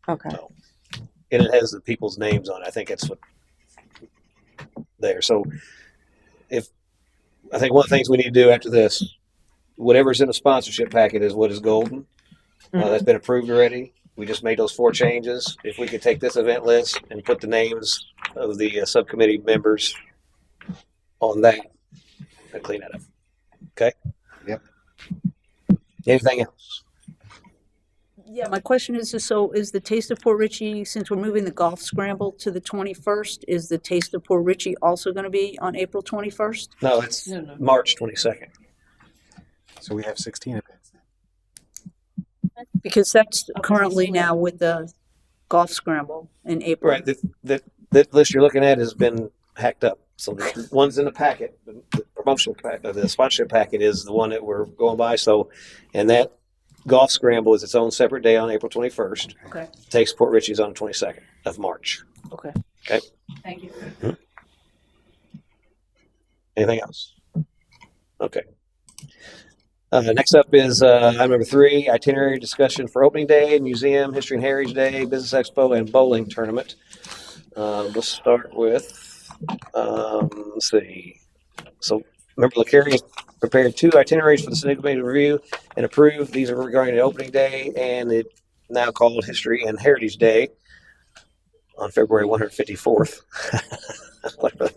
Okay. So, and it has the people's names on it. I think it's there. So I think one of the things we need to do after this, whatever's in the sponsorship packet is what is golden. That's been approved already. We just made those 4 changes. If we could take this event list and put the names of the subcommittee members on that, and clean that up. Okay? Yep. Anything else? yeah, my question is, so is the Taste of Port Richey, since we're moving the golf scramble to the 21st, is the Taste of Port Richey also gonna be on April 21st? No, it's No. March 22nd. So we have 16 events. Because that's currently now with the golf scramble in April. Right. That list you're looking at has been hacked up. So the ones in the packet, the promotional packet, the sponsorship packet is the one that we're going by. So, and that golf scramble is its own separate day on April 21st. Okay, Takes Port Richey's on the 22nd of March. okay. Okay. Thank you. Anything else? Okay. Next up is item number 3, itinerary discussion for opening day, museum, history and heritage day, business expo, and bowling tournament. Let's start with, let's see. So Member LaCarrie prepared 2 itineraries for the Centennial Committee to review and approve. These are regarding the opening day and it now called History and Heritage Day on February 154th. Like a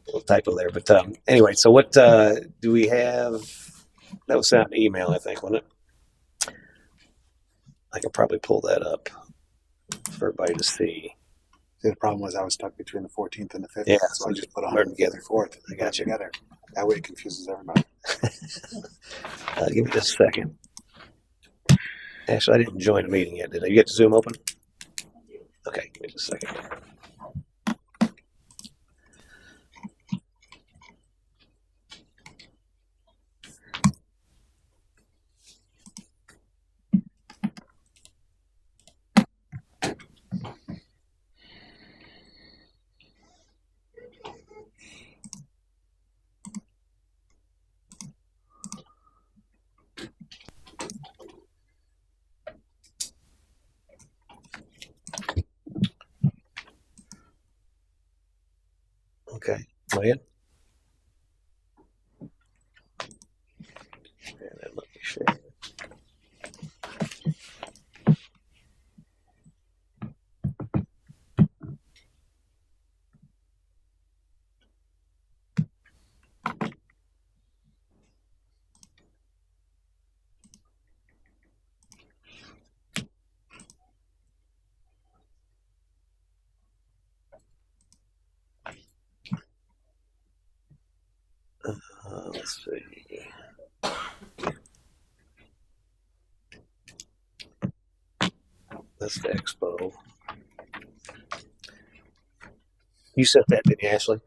little typo there, but anyway. So what do we have? That was sent out an email, I think, wasn't it? I can probably pull that up for everybody to see. The problem was I was stuck between the 14th and the 15th, Yeah, so I just put blurred together. 154th. I got you. Together. That way it confuses everybody. Give me just a second. Actually, I didn't join the meeting yet, did I? You get Zoom open? Okay, give me just a second. Okay, am I in? And then let me share. Let's see. That's the expo. You sent that, didn't you, Ashley?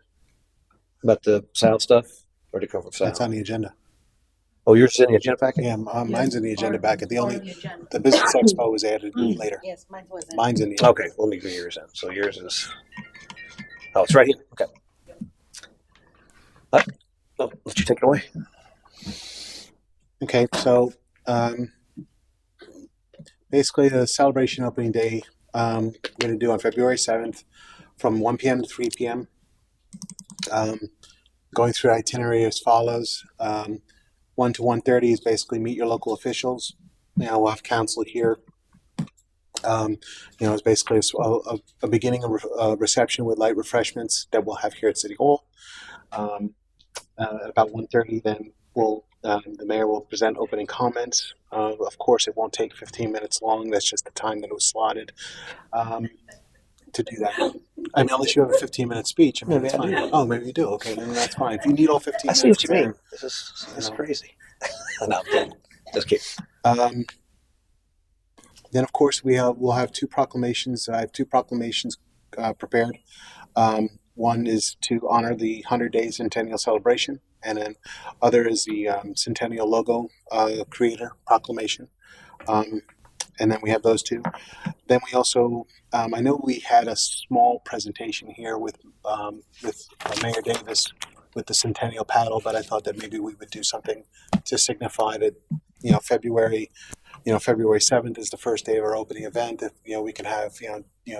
About the sound stuff? Or did it come from sound? That's on the agenda. Oh, yours is in the agenda packet? Yeah, mine's in the agenda packet. The Part only of the agenda. the business expo was added later. Yes, mine wasn't. Mine's in the Okay, let me do yours then. So yours is. Oh, it's right here. Okay. Oh, let you take it away. Okay, so Basically, the celebration opening day we're going to do on February 7th from 1 p.m. to 3 p.m. Going through itinerary as follows. 1 to 1:30 is basically meet your local officials. We'll have council here. It's basically a beginning of a reception with light refreshments that we'll have here at City Hall. About 1:30, then the mayor will present opening comments. Of course, it won't take 15 minutes long. That's just the time that it was slotted to do that. I mean, unless you have a 15-minute speech. I mean, that's fine. Oh, maybe you do. Okay, then that's fine. If you need all 15 I minutes. see what you mean. This is crazy. No, I'm kidding. Just kidding. Then, of course, we'll have two proclamations. I have two proclamations prepared. One is to honor the 100 Days Centennial celebration, and then other is the Centennial logo creator proclamation. And then we have those two. Then we also, I know we had a small presentation here with Mayor Davis with the Centennial paddle, but I thought that maybe we would do something to signify that, February 7th is the first day of our opening event. If, we can have,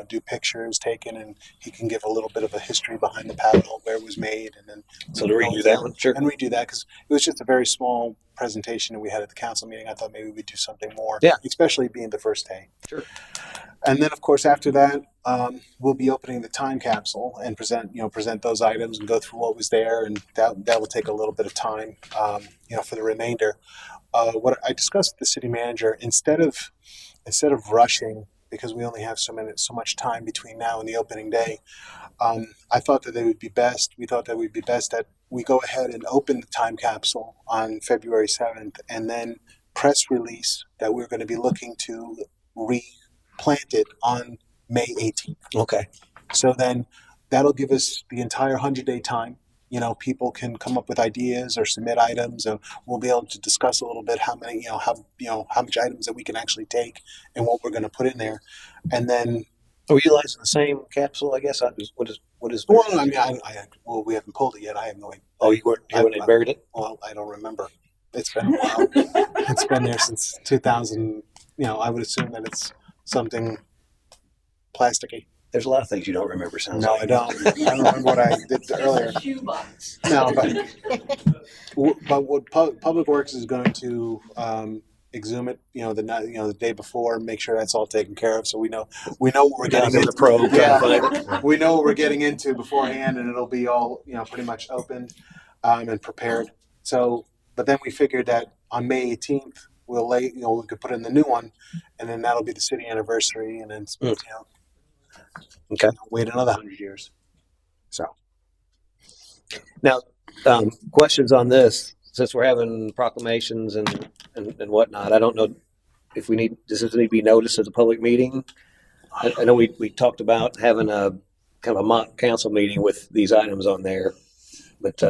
do pictures taken, and he can give a little bit of a history behind the paddle, where it was made, and then So to redo that one, sure. and redo that, because it was just a very small presentation that we had at the council meeting. I thought maybe we'd do something more, Yeah. especially being the first day. Sure. And then, of course, after that, we'll be opening the time capsule and present those items and go through what was there, and that will take a little bit of time, for the remainder. What I discussed with the city manager, instead of rushing, because we only have so much time between now and the opening day, I thought that we thought that we'd be best that we go ahead and open the time capsule on February 7th, and then press release that we're going to be looking to replant it on May 18th. Okay. So then that'll give us the entire 100-day time. People can come up with ideas or submit items, and we'll be able to discuss a little bit how many, how much items that we can actually take and what we're going to put in there. And then, are we utilizing the same capsule, I guess? What is? well, I mean, we haven't pulled it yet. I have no idea. Oh, you weren't when they buried it? Well, I don't remember. It's been a while. It's been there since 2000. I would assume that it's something plasticky. There's a lot of things you don't remember, sounds No, like. I don't. I don't remember what I did earlier. Shoebox. No, but what Public Works is going to exhume it, the day before, make sure that's all taken care of, so we know what we're getting into. The probe, We know what we're getting into beforehand, and it'll be all pretty much opened and prepared. So, but then we figured that on May 18th we'll we could put in the new one, and then that'll be the city anniversary, and then Okay. wait another 100 years. So Now, questions on this, since we're having proclamations and whatnot. I don't know if does this need to be noticed as a public meeting? I know we talked about having a kind of a mock council meeting with these items on there, but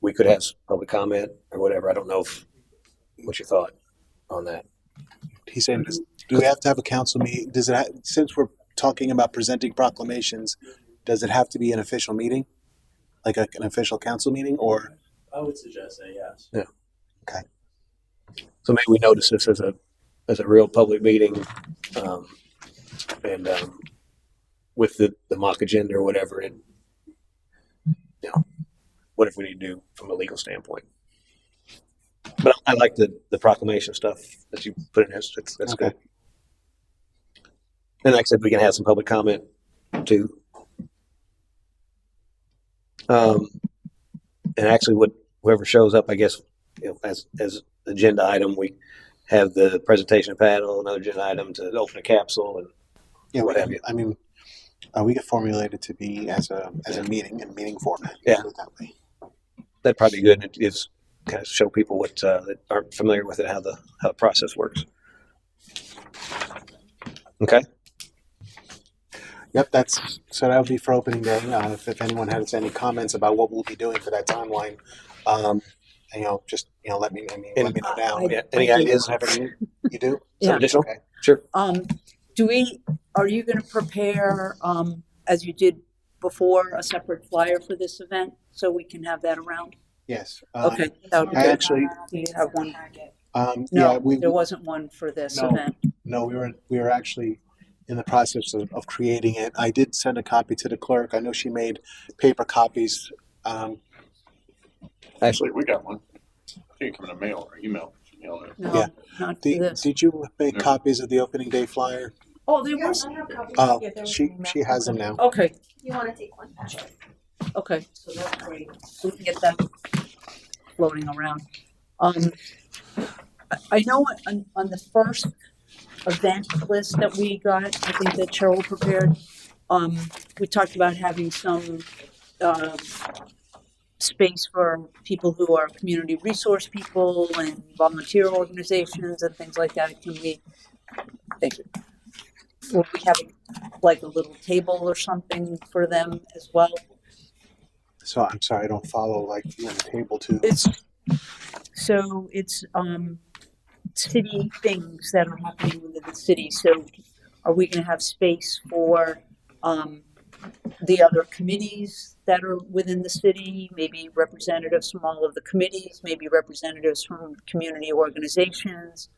we could have public comment or whatever. I don't know what's your thought on that? he's saying, do we have to have a council meeting? Since we're talking about presenting proclamations, does it have to be an official meeting, like an official council meeting, or? I would suggest that, yes. Yeah. Okay. So maybe we notice this as a real public meeting, and with the mock agenda or whatever, whatever we need to do from a legal standpoint. But I like the proclamation stuff that you put in there. That's Okay. good. And like I said, we can have some public comment too. And actually, whoever shows up, I guess, as agenda item, we have the presentation panel, another agenda item to open a capsule, and what have you. I mean, we could formulate it to be as a meeting in meeting format. Yeah. Do it that way. That'd probably be good. And it gives kind of show people that aren't familiar with it how the process works. Okay. Yep, so that would be for opening day. If anyone has any comments about what we'll be doing for that timeline, just let me know now. Any ideas? You do? Yeah. Additional? Okay. Sure. Are you going to prepare, as you did before, a separate flyer for this event so we can have that around? Yes. Okay. That would be I good. actually, Do you have one? yeah, No, there wasn't one for this event. No, we were actually in the process of creating it. I did send a copy to the clerk. I know she made paper copies. Actually, We got one. I think it came in a mail or email. Email it. No, Yeah. not for this. Did you make No. copies of the opening day flyer? Oh, there Yes, was, I have copies. Oh, Yeah, there was she an email. she has them now. okay, You wanna take one? okay, so that's great. So we can get that floating around. I know on the first event list that we got, I think that Cheryl prepared, we talked about having some, space for people who are community resource people and volunteer organizations and things like that. Can we, thank you. Will we have like a little table or something for them as well? So I'm sorry, I don't follow like the table too. It's city things that are happening within the city. So are we gonna have space for the other committees that are within the city, maybe representatives from all of the committees, maybe representatives from community organizations?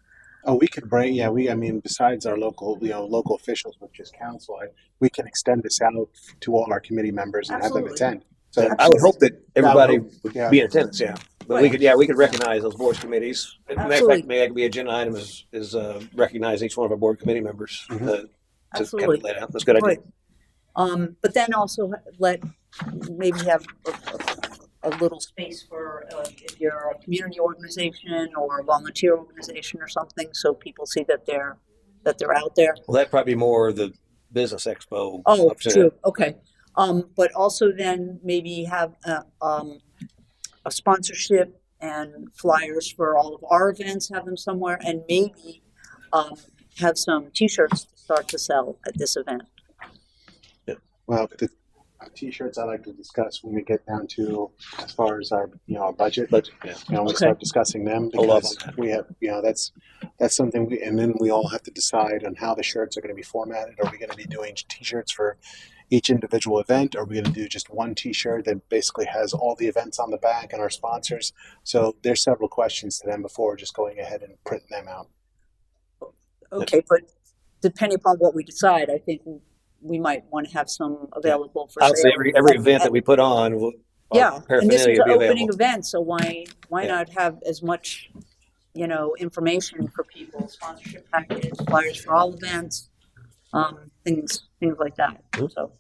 Oh, we could bring, yeah, I mean, besides our local, local officials, which is council, we can extend this out to all our committee members and have them Absolutely. attend. So I would hope that everybody would yeah. be in attendance, yeah. But Right. we could recognize those boards committees. As a matter of Absolutely. fact, maybe that could be agenda item is recognize each one of our board committee members Mhm. to kind Absolutely. of lay it out. That's a good idea. Right. But then also maybe have a little space for if you're a community organization or a volunteer organization or something, so people see that they're out there. Well, that'd probably be more the business expo. Oh, opportunity. true. Okay. But also then maybe have a sponsorship and flyers for all of our events, have them somewhere, and maybe have some T-shirts to start to sell at this event. Well, the T-shirts I like to discuss when we get down to as far as our our budget. But yeah. We Okay. start discussing them Hold off because on that. we have that's something and then we all have to decide on how the shirts are going to be formatted. Are we going to be doing T-shirts for each individual event? Are we going to do just one T-shirt that basically has all the events on the back and our sponsors? So there's several questions to them before just going ahead and printing them out. Okay, but depending upon what we decide, I think we might want to have some available for I'll say sale. every event that we put on will. Yeah, and this is paraphernalia an be opening available. event, so why Yeah. not have as much, information for people, sponsorship packages, flyers for all events, things like that. Mhm. So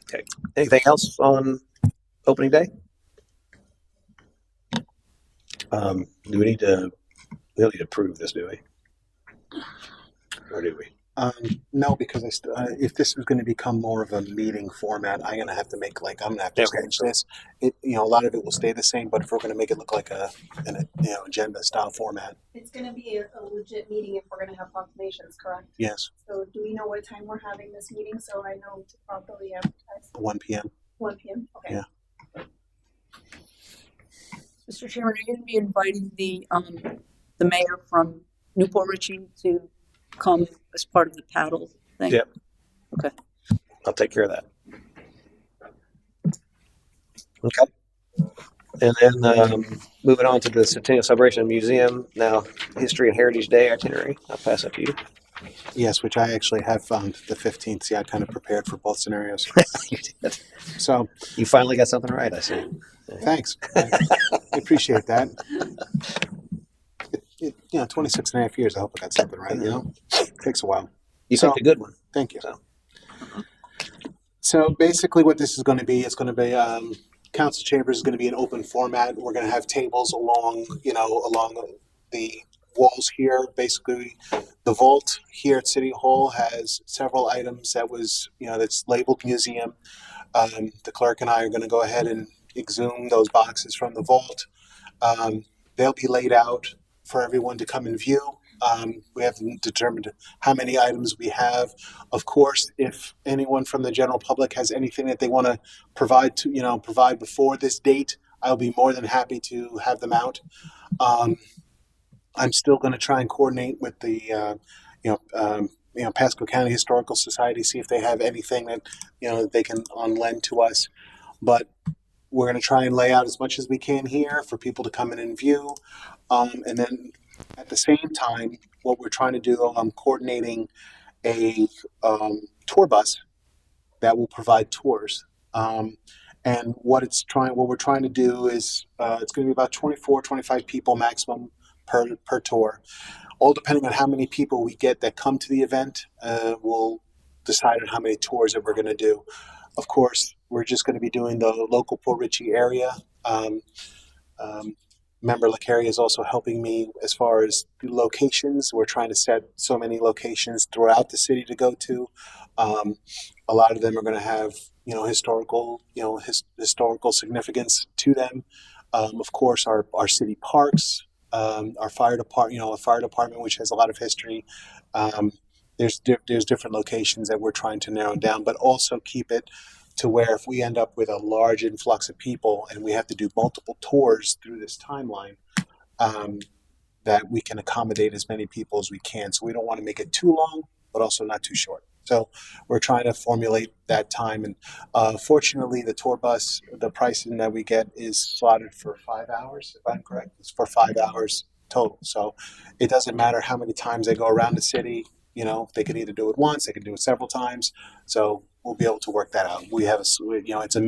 Okay. Anything else on opening day? Do we need to? We don't need to approve this, do we? Or do we? No, because if this is going to become more of a meeting format, I'm going to have to make I'm going to have to Okay. change this. A lot of it will stay the same, but if we're going to make it look like an agenda style format, It's gonna be a legit meeting if we're gonna have proclamations, correct? yes, So do we know what time we're having this meeting, so I know to properly advertise? 1 p.m. 1 p.m., okay. Yeah. Mr. Chairman, are you going to be inviting the mayor from Newport Richey to come as part of the paddle thing? Yep. Okay. I'll take care of that. Okay. And then moving on to the Centennial Celebration Museum, now History and Heritage Day itinerary. I'll pass that to you. Yes, which I actually have found the 15th. See, I kind of prepared for both scenarios. You did. So You finally got something right, I see. thanks. I appreciate that. 26 and a half years. I hope I got something right. Takes a while. You So- picked a good one. Thank you. So. So basically what this is going to be, it's going to be, council chambers is going to be an open format. We're going to have tables along the walls here. Basically, the vault here at City Hall has several items that's labeled museum. The clerk and I are going to go ahead and exhume those boxes from the vault. They'll be laid out for everyone to come and view. We haven't determined how many items we have. Of course, if anyone from the general public has anything that they want to provide before this date, I'll be more than happy to have them out. I'm still going to try and coordinate with the Pasco County Historical Society, see if they have anything that that they can lend to us. But we're going to try and lay out as much as we can here for people to come in and view. And then At the same time, what we're trying to do, I'm coordinating a tour bus that will provide tours. And what we're trying to do is it's going to be about 24, 25 people maximum per tour. All depending on how many people we get that come to the event, we'll decide on how many tours that we're going to do. Of course, we're just going to be doing the local Port Richey area. Um, Member Licari is also helping me as far as the locations. We're trying to set so many locations throughout the city to go to. A lot of them are going to have, historical, historical significance to them. Of course, our city parks, our fire department, a fire department which has a lot of history. There's different locations that we're trying to narrow down, but also keep it to where if we end up with a large influx of people and we have to do multiple tours through this timeline, that we can accommodate as many people as we can. So we don't want to make it too long, but also not too short. So we're trying to formulate that time. And fortunately, the tour bus, the pricing that we get is slotted for 5 hours, if I'm correct. It's for 5 hours total. So it doesn't matter how many times they go around the city. They can either do it once, they can do it several times. So we'll be able to work that out. We have it's a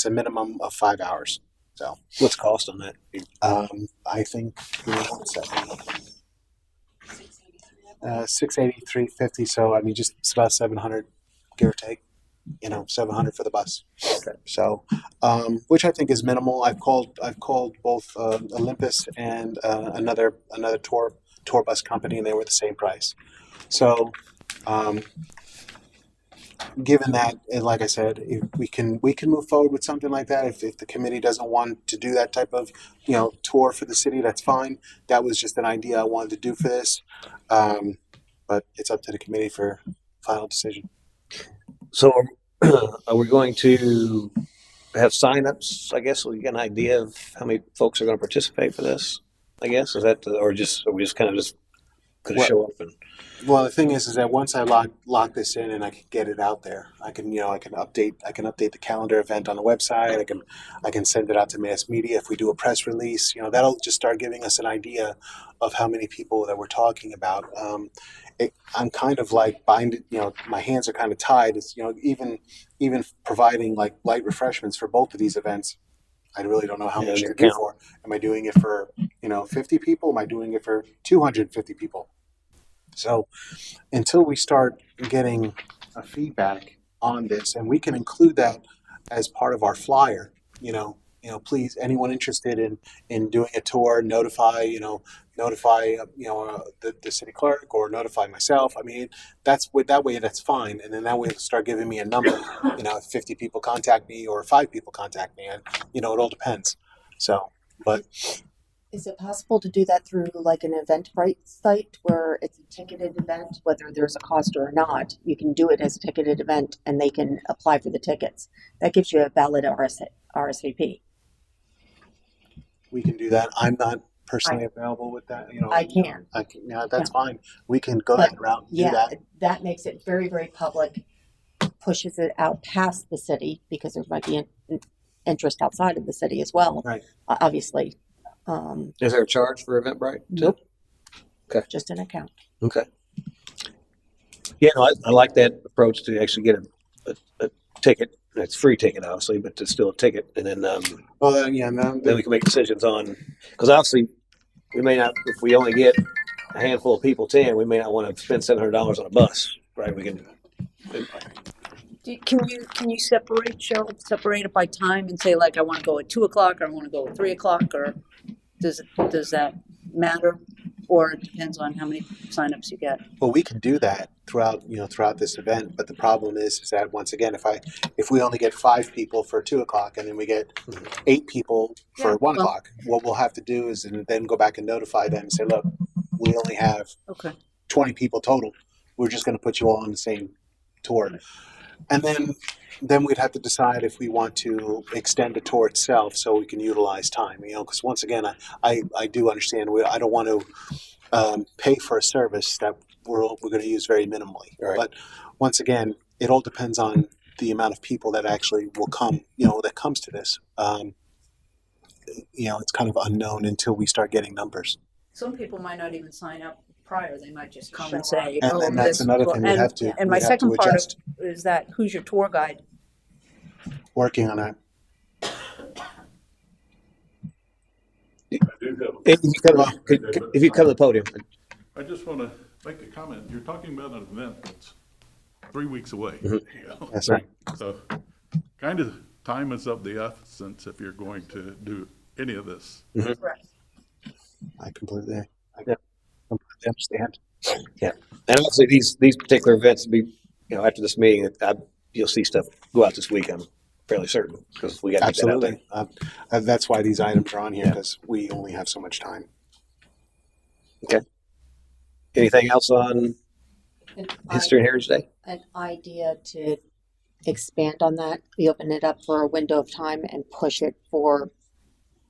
minimum of 5 hours. So What's the cost on that? I think what's that? 680, 350. So I mean, just it's about 700, give or take. 700 for the bus. Okay. So, which I think is minimal. I've called both Olympus and another tour bus company, and they were the same price. So, given that, and like I said, if we can move forward with something like that. If the committee doesn't want to do that type of tour for the city, that's fine. That was just an idea I wanted to do for this, but it's up to the committee for final decision. So are we going to have signups, I guess, so we get an idea of how many folks are going to participate for this, I guess? Is that, or are we just kind of just going to show up and... Well, the thing is that once I lock this in and I can get it out there, I can update the calendar event on the website. I can send it out to mass media. If we do a press release, that'll just start giving us an idea of how many people that we're talking about. I'm kind of like binded, my hands are kind of tied. It's, even providing like light refreshments for both of these events. I really don't know how much to do for. Am I doing it for 50 people? Am I doing it for 250 people? So until we start getting a feedback on this, and we can include that as part of our flyer, please, anyone interested in doing a tour, notify the city clerk or notify myself. I mean, that way that's fine, and then that way it'll start giving me a number. If 50 people contact me or 5 people contact me, and it all depends. So, but. Is it possible to do that through like an Eventbrite site where it's a ticketed event, whether there's a cost or not? You can do it as a ticketed event and they can apply for the tickets. That gives you a valid RSVP. We can do that. I'm not personally available with that. I can. Yeah, that's fine. We can go that route and do that. That makes it very, very public, pushes it out past the city because there might be an interest outside of the city as well. Right. Obviously. Is there a charge for Eventbrite? Nope. Okay. Just an account. Okay. Yeah, no, I like that approach to actually get a ticket. It's a free ticket, obviously, but it's still a ticket. And then, then we can make decisions on, because obviously we may not, if we only get a handful of people, 10, we may not want to spend $700 on a bus, right? We can. Can you separate, Cheryl, separate it by time and say, like, I want to go at 2:00 or I want to go at 3:00, or does that matter, or it depends on how many signups you get? Well, we can do that throughout this event, but the problem is that once again, if we only get 5 people for 2:00 and then we get 8 people for 1:00, what we'll have to do is then go back and notify them and say, look, we only have 20 people total. We're just going to put you all on the same tour. And then we'd have to decide if we want to extend the tour itself so we can utilize time, because once again, I do understand I don't want to pay for a service that we're going to use very minimally. Right. But once again, it all depends on the amount of people that actually will come, that comes to this. It's kind of unknown until we start getting numbers. some people might not even sign up prior. They might just come Show and say, And "Oh, then that's this another tour." thing we have to And my we have second to part of, adjust. is that who's your tour guide? Working on that. If you come to the podium, I just want to make a comment. You're talking about an event that's 3 weeks away. Mhm. You know? That's right. So kind of time is of the essence if you're going to do any of this. Right. I completely Yeah. understand. yeah. And obviously these particular events will be, after this meeting, you'll see stuff go out this week. I'm fairly certain because we got to get that out there. Absolutely. That's why these items are on here Yeah. because we only have so much time. Anything else on History and Heritage Day? An idea to expand on that. We open it up for a window of time and push it for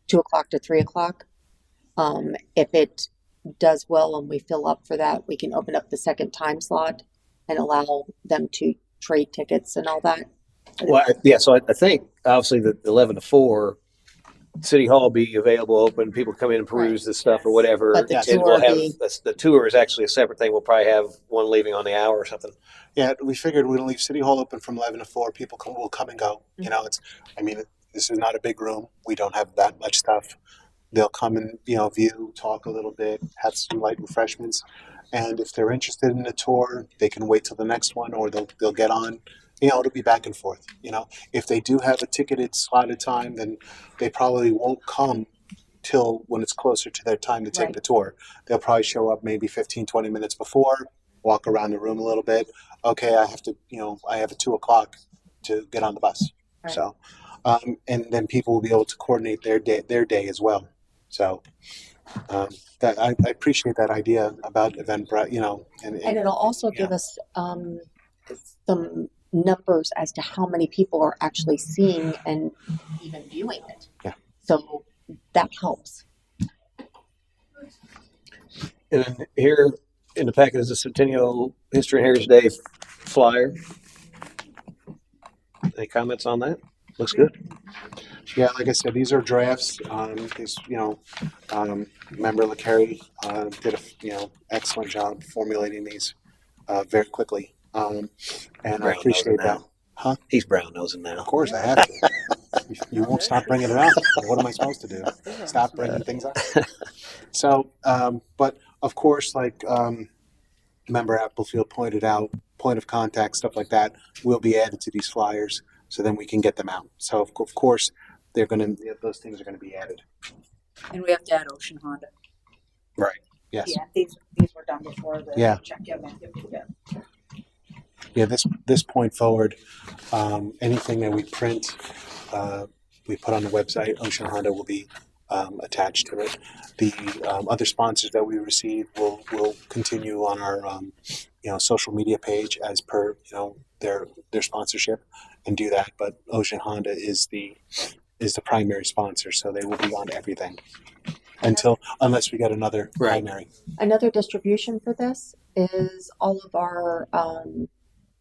2 o'clock to 3 o'clock. If it does well and we fill up for that, we can open up the second time slot and allow them to trade tickets and all that. Well, so I think obviously the 11 to 4, City Hall will be available, open. People come in and peruse this stuff or whatever. But the and tour we'll have be- the tour is actually a separate thing. We'll probably have one leaving on the hour or something. Yeah, we figured we'd leave City Hall open from 11 to 4. People will come and go. This is not a big room. We don't have that much stuff. They'll come and, view, talk a little bit, have some light refreshments. And if they're interested in a tour, they can wait till the next one or they'll get on. It'll be back and forth. If they do have a ticketed slotted time, then they probably won't come till when it's closer to their time to take Right. the tour. They'll probably show up maybe 15, 20 minutes before, walk around the room a little bit. Okay, I have a 2 o'clock to get on the bus. Right. So, and then people will be able to coordinate their day as well. So, that I appreciate that idea about Eventbrite, And it'll also give us some numbers as to how many people are actually seeing and even viewing it. Yeah. So that helps. And then here in the packet is a Centennial History and Heritage Day flyer. Any comments on that? Looks good. Yeah, like I said, these are drafts. Member LaCarrie did a excellent job formulating these very quickly, and I Brown appreciate nosing that. now. Huh? He's brown nosing now. Of course, I have to. You won't stop bringing it up. What am I supposed to do? Stop bringing things up. So, but of course, like Member Applefield pointed out, point of contact, stuff like that, will be added to these flyers, so then we can get them out. So of course, those things are going to be added. And we have to add Ocean Honda. Right. Yes. Yeah, these were done before the Yeah. check. Yeah. Yeah. This point forward, anything that we print, we put on the website, Ocean Honda will be attached to it. The other sponsors that we receive will continue on our social media page as per their sponsorship and do that. But Ocean Honda is the primary sponsor, so they will be on everything unless we get another primary. Another distribution for this is all of our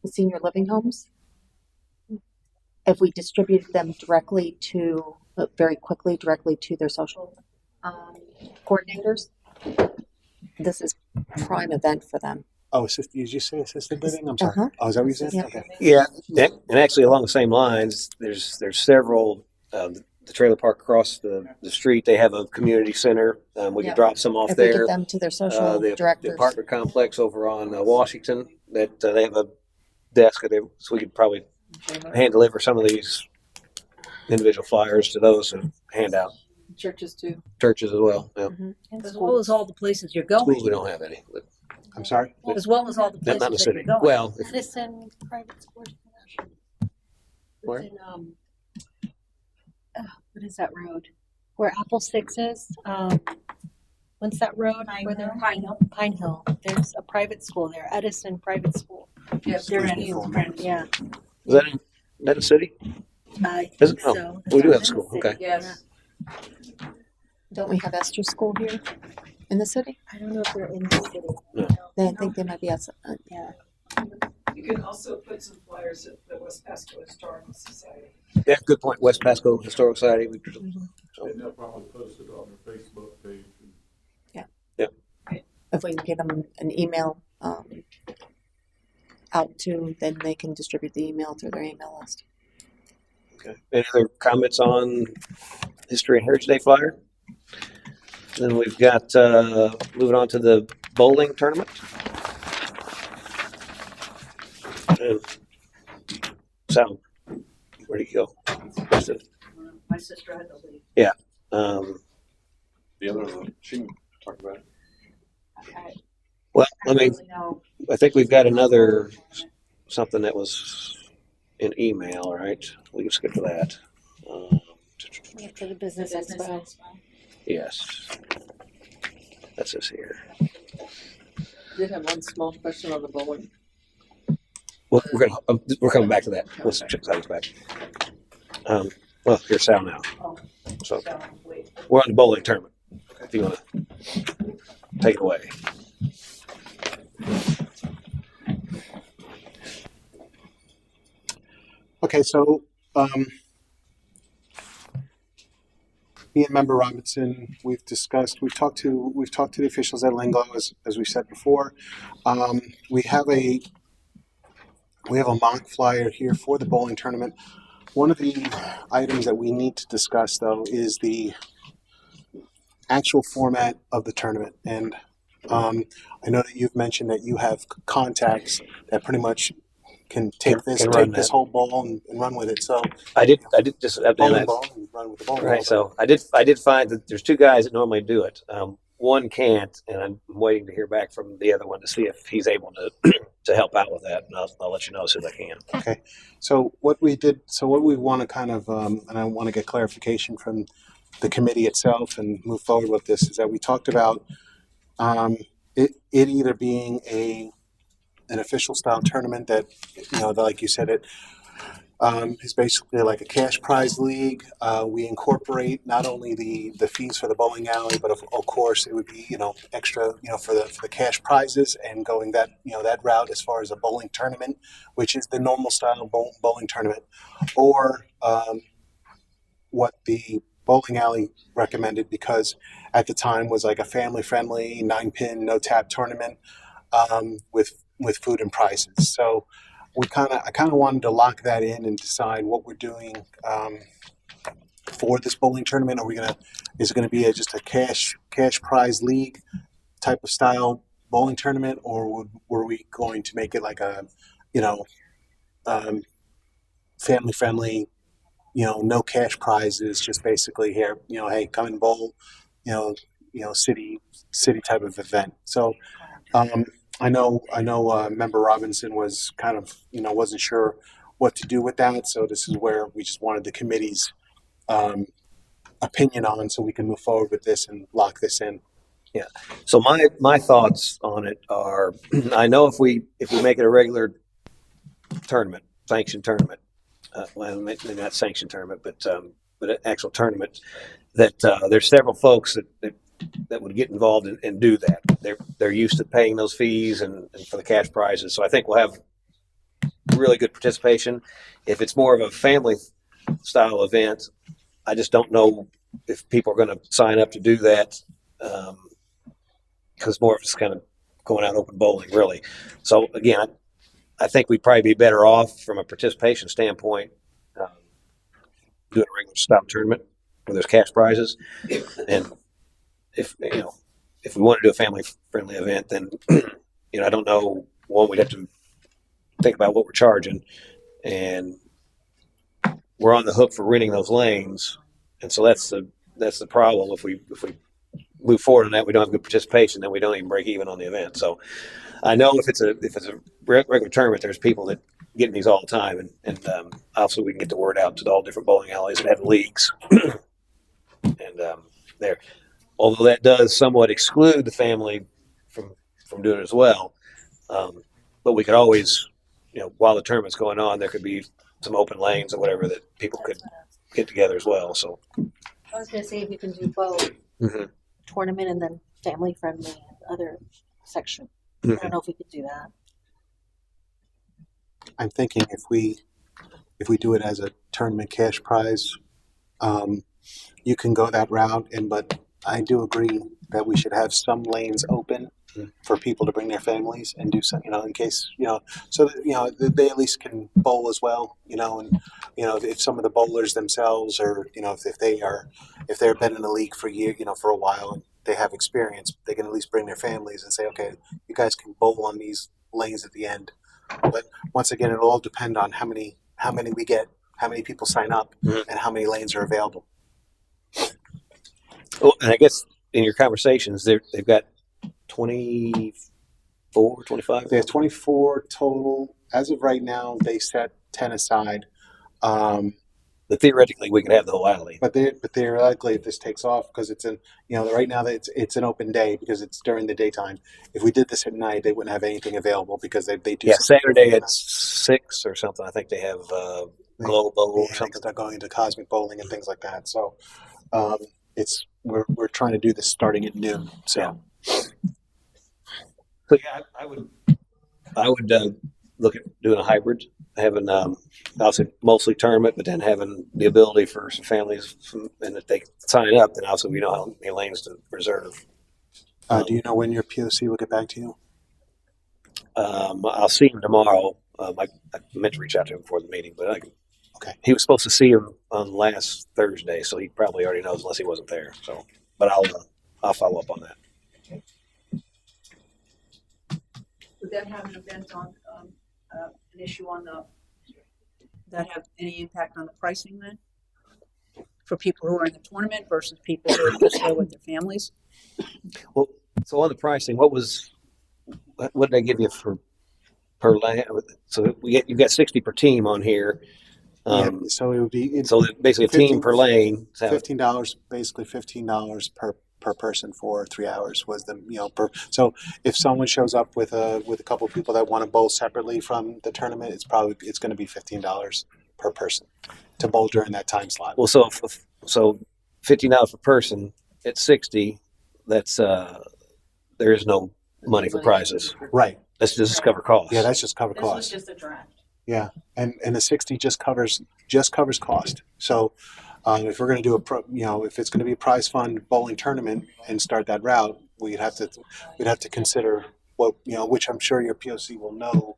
senior living homes. If we distributed them directly to their social coordinators, this is prime event for them. Oh, did you say assisted living? I'm sorry. Uh-huh. Oh, is that what you said? Yeah. Okay. Yeah, and actually along the same lines, there's several. The trailer park across the street, they have a community center. We Yeah. can drop some off If we there. get them to their social The directors. apartment complex over on Washington, that they have a desk, so we could probably hand deliver some of these individual flyers to those and hand out. Churches too. Churches as well. Yeah. As well as all the places you're going. Schools we don't have any. But I'm sorry. As well as all the places not in the that city. you're going. Well, Edison private schools. Where? In, what is that road? Where Apple Six is? What's that road? Where they're Pine Hill. Pine Hill. There's a private school there, Edison Private School. Yes, they're in Excuse me it. for a Yeah, is that a city? I Is it? think Oh, so. we do have a school. Okay. Yes. Don't we have Esther School here in the city? I don't know if they're in the city. No. I think they might be outside. Yeah. You can also put some flyers at the West Pasco Historical Society. Yeah, good point. West Pasco Historical Society. And they'll probably post it on their Facebook page. if we can get them an email out to, then they can distribute the email through their email list. Okay. Any other comments on History and Heritage Day flyer? Then we've got moving on to the bowling tournament. So, where did you go? My sister had to leave. Yeah. The other one, she can talk about it. Well, I mean, No, I think we've got another something that was in email, right? We can skip to that. For the business expo. Yes, that's this here. Did have one small question on the bowling. Well, we're coming back to that. Let's check Sal's back. Well, here's Sal now. So we're on the bowling tournament. If you want to take it away. Okay, so me and Member Robinson, we've talked to the officials at Lingo, as we said before. We have a mock flyer here for the bowling tournament. One of the items that we need to discuss, though, is the actual format of the tournament. And I know that you've mentioned that you have contacts that pretty much can take this whole ball and run with it. So I did just update bowling that. ball and run with the bowling Right. ball. So I did find that there's two guys that normally do it. One can't, and I'm waiting to hear back from the other one to see if he's able to to help out with that. And I'll let you know as soon as I can. Okay. So what we want to kind of, and I want to get clarification from the committee itself and move forward with this, is that we talked about it either being an official style tournament that, like you said, it is basically like a cash prize league. We incorporate not only the fees for the bowling alley, but of course it would be extra for the cash prizes, and going that that route as far as a bowling tournament, which is the normal style bowling tournament, or what the bowling alley recommended, because at the time was like a family friendly 9-pin no tap tournament with food and prizes. So I kind of wanted to lock that in and decide what we're doing for this bowling tournament. Is it gonna be just a cash prize league type of style bowling tournament, or were we going to make it like a family friendly, no cash prizes, just basically here, hey, come and bowl, city type of event. So I know Member Robinson was kind of, wasn't sure what to do with that. So this is where we just wanted the committee's opinion on, so we can move forward with this and lock this in. Yeah. So my thoughts on it are, I know if we make it a regular tournament, sanctioned tournament, well, maybe not sanctioned tournament, but an actual tournament, that there's several folks that would get involved and do that. They're used to paying those fees and for the cash prizes. So I think we'll have really good participation. If it's more of a family style event, I just don't know if people are going to sign up to do that, because more of it's kind of going out open bowling, really. So again, I think we'd probably be better off from a participation standpoint doing a regular style tournament where there's cash prizes. And if we want to do a family friendly event, then I don't know. One, we'd have to think about what we're charging, and we're on the hook for renting those lanes, and so that's the problem. If we move forward on that, we don't have good participation, then we don't even break even on the event. So I know if it's a regular tournament, there's people that get in these all the time, and also we can get the word out to all different bowling alleys that have leagues, and there. Although that does somewhat exclude the family from doing it as well, but we could always, while the tournament's going on, there could be some open lanes or whatever that people could get together as well. So I was going to say if you can do both tournament and then family friendly and other section. I don't know if we could do that. I'm thinking if we do it as a tournament cash prize, you can go that route, but I do agree that we should have some lanes open for people to bring their families and do some, in case, so that, they at least can bowl as well, and, if some of the bowlers themselves or, if they've been in the league for for a while and they have experience, they can at least bring their families and say, okay, you guys can bowl on these lanes at the end. But once again, it'll all depend on how many we get, how many people sign up, and how many lanes are available. Well, and I guess in your conversations, they've got 24, 25? They have 24 total. As of right now, they set 10 aside. But theoretically, we could have the whole alley. But theoretically, if this takes off, because it's right now it's an open day because it's during the daytime. If we did this at night, they wouldn't have anything available because they do. Yeah, Saturday at 6 or something. I think they have Glow Bowl or something. They're going into cosmic bowling and things like that. So we're trying to do this starting at noon. So. Yeah. So yeah, I would look at doing a hybrid, having obviously mostly tournament, but then having the ability for some families, and if they sign up, then also we know how many lanes to reserve. Do you know when your POC will get back to you? I'll see him tomorrow. I meant to reach out to him before the meeting, but okay. He was supposed to see him on last Thursday, so he probably already knows unless he wasn't there. So, but I'll follow up on that. Would that have an event on, an issue on that have any impact on the pricing then? For people who are in the tournament versus people who are just there with their families? Well, so on the pricing, what did they give you per lane? So you've got 60 per team on here. So it would be basically a team per lane. $15, basically $15 per person for 3 hours was so if someone shows up with a couple of people that want to bowl separately from the tournament, it's going to be $15 per person to bowl during that time slot. Well, so $15 per person at 60, that's there is no money for prizes. Right. That's just cover costs. Yeah, that's just cover costs. This was just a draft. Yeah, and the 60 just covers cost. So if we're going to do if it's going to be a prize fund bowling tournament and start that route, we'd have to consider which I'm sure your POC will know,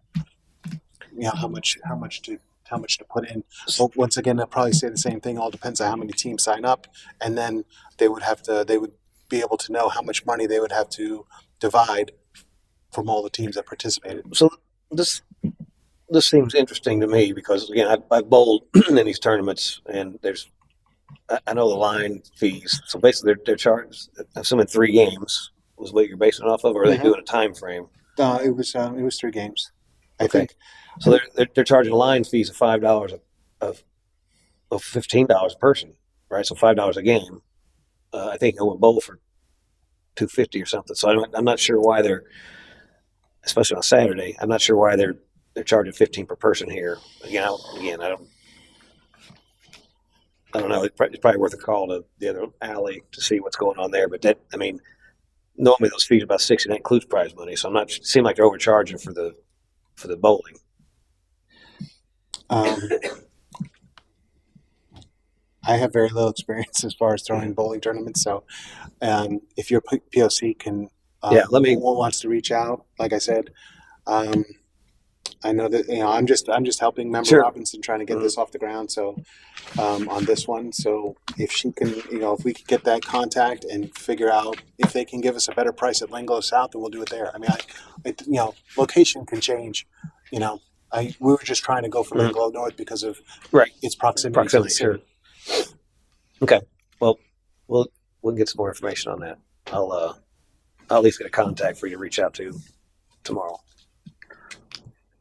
how much to put in. So once again, they'll probably say the same thing. All depends on how many teams sign up, and then they would be able to know how much money they would have to divide from all the teams that participated. So this seems interesting to me because again, I've bowled in these tournaments, and I know the line fees. So basically, they're charged. I'm assuming 3 games was what you're basing it off of, or are they doing a time frame? It was 3 games. I think. So they're charging line fees of $5 of $15 a person, right? So $5 a game. I think I would bowl for $250 or something. So I'm not sure why they're, especially on Saturday. I'm not sure why they're charging $15 per person here. Again, I don't know. It's probably worth a call to the other alley to see what's going on there. But normally those fees are about $60. That includes prize money. So it seems like they're overcharging for the bowling. I have very little experience as far as throwing bowling tournaments. So if your POC can, wants to reach out, like I said, I know that I'm just helping Member Robinson trying to get this off the ground. So on this one, so if she can, if we could get that contact and figure out if they can give us a better price at Langlo South, then we'll do it there. I mean, location can change. We were just trying to go for Langlo North because of its proximity to the city. Sure. Okay. Well, we'll get some more information on that. I'll at least get a contact for you to reach out to tomorrow.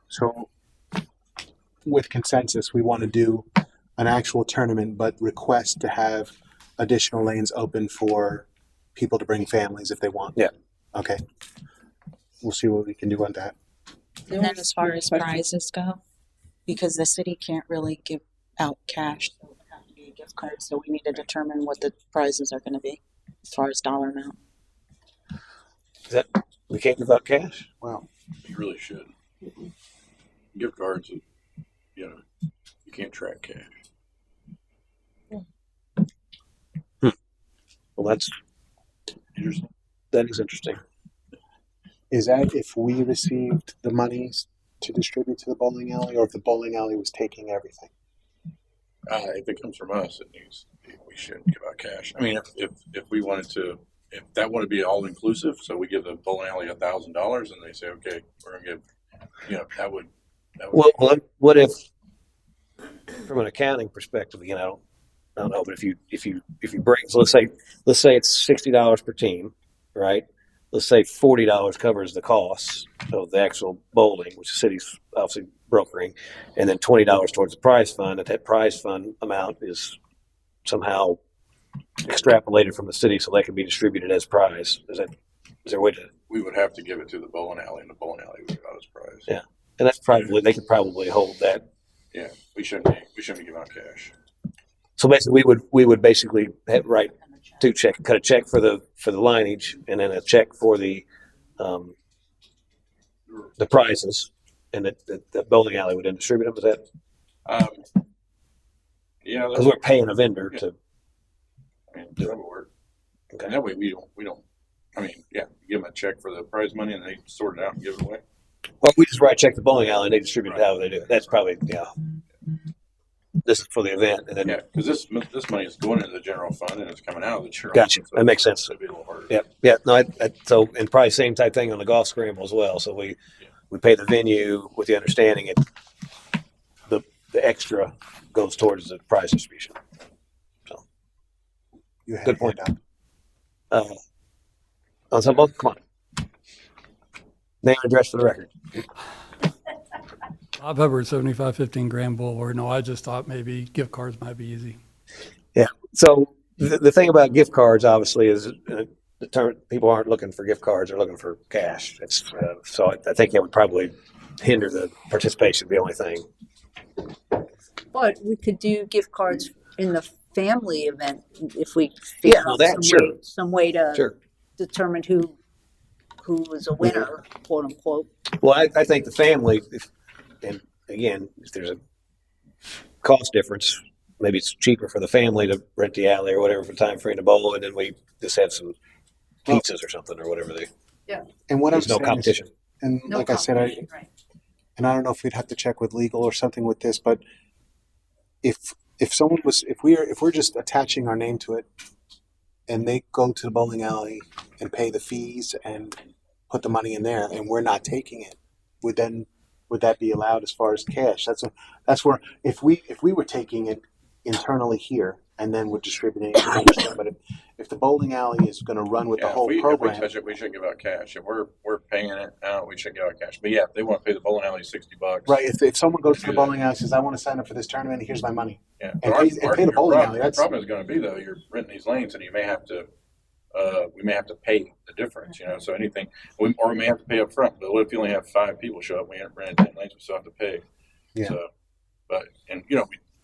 So with consensus, we want to do an actual tournament, but request to have additional lanes open for people to bring families if they want. Yeah. Okay. We'll see what we can do on that. And then as far as prizes go, because the city can't really give out cash, so it would have to be a gift card. So we need to determine what the prizes are going to be as far as dollar amount. We can't give out cash? Well, You really should. Gift cards, you can't track cash. Well, that is interesting. Is that if we received the monies to distribute to the bowling alley, or if the bowling alley was taking everything? If it comes from us, we shouldn't give out cash. I mean, if we wanted to, if that wanted to be all inclusive, so we give the bowling alley $1,000 and they say, okay, we're gonna give, that would. Well, what if, from an accounting perspective, I don't know, but if you break, so let's say it's $60 per team, right? Let's say $40 covers the costs of the actual bowling, which the city's obviously brokering, and then $20 towards the prize fund. That prize fund amount is somehow extrapolated from the city, so that can be distributed as prize. Is there a way to? We would have to give it to the bowling alley, and the bowling alley would give out as prize. Yeah, and that's probably they could probably hold that. Yeah, we shouldn't be giving out cash. So basically, we would basically write cut a check for the lineage, and then a check for the prizes, and the bowling alley would then distribute them. Is that? Yeah, Because we're paying a vendor to. I mean, that would work. Okay. And that way we don't. I mean, yeah, give them a check for the prize money, and they sort it out and give it away. Well, we just write a check to the bowling alley, and they distribute it how they do it. That's probably This is for the event, and then because this money is going into the general fund and it's coming out of the general. Gotcha. Fund, so that makes sense. it'd be a little harder. Yeah. No, so and probably same type thing on the golf scramble as well. So we pay the venue with the understanding the extra goes towards the prize distribution. So You had good point. On some both, come on. Name and address for the record. Bob Hubbard, 7515 Grand Boulevard. No, I just thought maybe gift cards might be easy. Yeah. So the thing about gift cards, obviously, is the term people aren't looking for gift cards; they're looking for cash. It's so I think that would probably hinder the participation. The only thing. But we could do gift cards in the family event if we figure out some way to determine who was a winner, quote unquote. Well, I think the family, and again, if there's a cost difference, maybe it's cheaper for the family to rent the alley or whatever for time free to bowl, and then we just have some pizzas or something or whatever they. Yeah. And what there's I'm no competition. And No like I said, right. and I don't know if we'd have to check with legal or something with this, but if we're just attaching our name to it, and they go to the bowling alley and pay the fees and put the money in there, and we're not taking it, would that be allowed as far as cash? That's where if we were taking it internally here and then we're distributing it, I understand. But if the bowling alley is going to run with the whole program, if we touch it, we should give out cash. If we're paying it out, we should give out cash. But yeah, if they want to pay the bowling alley $60, right? If someone goes to the bowling alley and says, "I want to sign up for this tournament, here's my money," yeah, and pay the bowling alley. The problem is going to be though, you're renting these lanes, and you may have to. We may have to pay the difference, So anything, we may have to pay up front. But what if you only have 5 people show up? We haven't rented 10 lanes, we still have to pay. Yeah. So, but we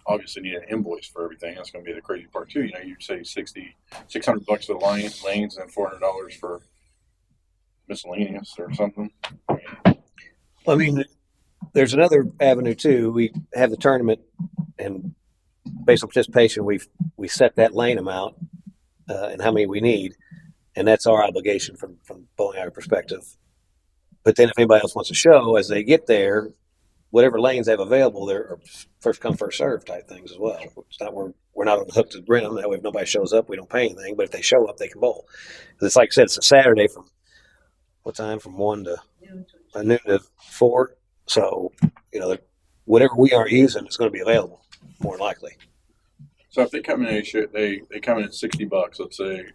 obviously need an invoice for everything. That's going to be the crazy part too. You say $600 for the lanes and $400 for miscellaneous or something. I mean, there's another avenue too. We have the tournament, and based on participation, we set that lane amount and how many we need, and that's our obligation from bowling alley perspective. But then, if anybody else wants to show, as they get there, whatever lanes they have available, they're first come first serve type things as well. It's not we're not on the hook to rent them. That way, if nobody shows up, we don't pay anything. But if they show up, they can bowl. It's like I said, it's a Saturday from what time? From 1 to noon to 4. So whatever we aren't using is going to be available more than likely. So if they come in, they come in at $60. Let's say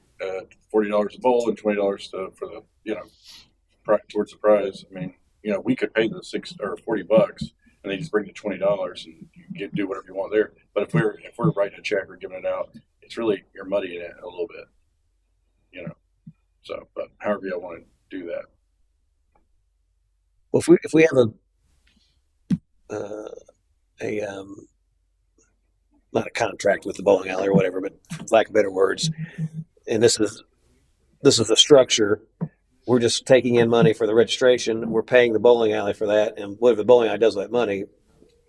$40 a bowl and $20 for the towards the prize. I mean, we could pay the $6 or $40, and they just bring the $20, and you do whatever you want there. But if we're writing a check or giving it out, it's really you're muddying it a little bit, So, but however you want to do that. Well, if we have not a contract with the bowling alley or whatever, but for lack of better words, and this is the structure. We're just taking in money for the registration. We're paying the bowling alley for that, and whatever the bowling alley does with that money,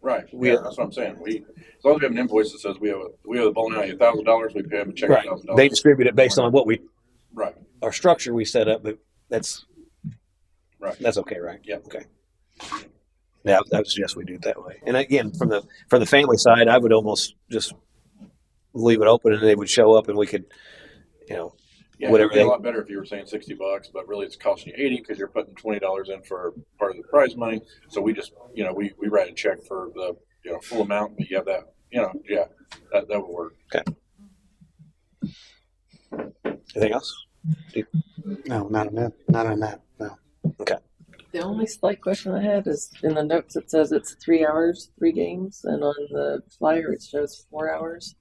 right? That's what I'm saying. As long as we have an invoice that says we have the bowling alley $1,000, we pay them a check $1,000. They distribute it based on what right. Our structure we set up, but that's Right. That's okay, right? Yeah. Okay. Yeah, I would suggest we do it that way. And again, from the family side, I would almost just leave it open, and they would show up, and we could, you know, Yeah, whatever it'd be a they. lot better if you were saying $60, but really it's costing you 80 because you're putting $20 in for part of the prize money. So we just, we write a check for the, full amount, but you have that, yeah, that would work. Okay. Anything else? No, not on that. Not on that. No. Okay. The only slight question I had is in the notes it says it's 3 hours, 3 games, and on the flyer it shows 4 hours.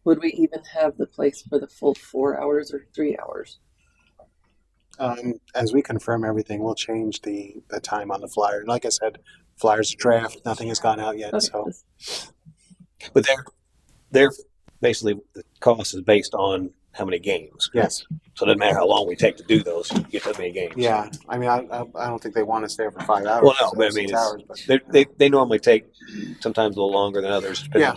Would we even have the place for the full 4 hours or 3 hours? As we confirm everything, we'll change the time on the flyer. Like I said, flyers are draft. Nothing has gone out yet. Okay. So, But they're basically the cost is based on how many games. yes. So it doesn't matter how long we take to do those. You get that many games. Yeah. I mean, I don't think they want us there for 5 hours. Well, no, but I mean, 6 hours. But they normally take sometimes a little longer than others. yeah.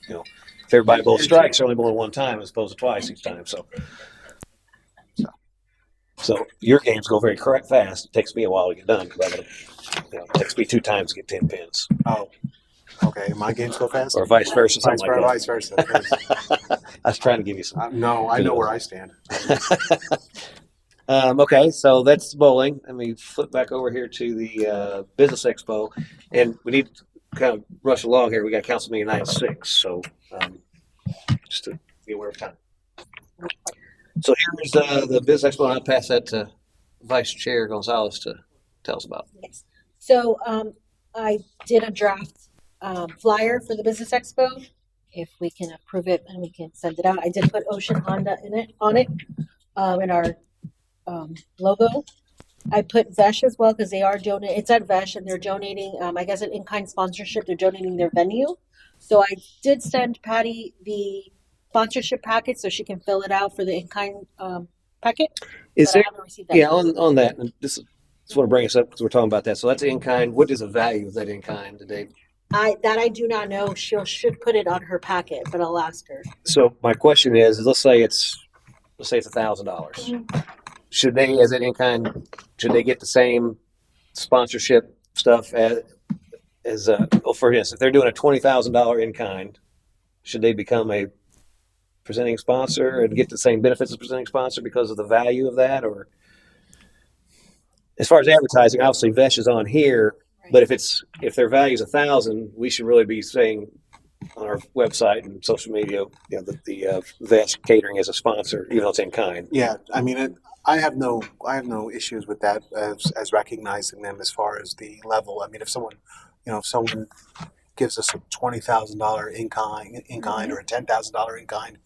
If everybody both strikes, they're only bowling one time as opposed to twice each time. So your games go very correct fast. It takes me a while to get done because it takes me 2 times to get 10 pins, Oh. Okay. My games go fast. or vice versa. Something like that. Vice versa. I was trying to give you some. No, I know where I stand. Okay, so that's bowling. Let me flip back over here to the Business Expo, and we need to kind of rush along here. We got council meeting tonight at 6, so just to be aware of time. So here's the Business Expo, and I'll pass that to Vice Chair Gonzalez to tell us about. Yes. So I did a draft flyer for the Business Expo. If we can approve it and we can send it out. I did put Ocean Honda on it in our logo. I put Vesh as well because they are donating. It's at Vesh and they're donating, I guess, an in-kind sponsorship. They're donating their venue. So I did send Patty the sponsorship packet so she can fill it out for the in-kind packet. Is but there? I haven't received that Yeah, yet. on that, and this is just want to bring us up because we're talking about that. So that's in kind. What is the value of that in kind today? I do not know. She should put it on her packet, but I'll ask her. So my question is, let's say it's $1,000. Should they, as an in kind, should they get the same sponsorship stuff as for instance, if they're doing a $20,000 in kind, should they become a presenting sponsor and get the same benefits as presenting sponsor because of the value of that? Or as far as advertising, obviously Vesh is on here, but if their value is 1,000, we should really be saying on our website and social media, the Vesh catering as a sponsor, even though it's in kind. Yeah, I mean, I have no issues with that as recognizing them as far as the level. I mean, if someone gives us a $20,000 in kind or a $10,000 in kind,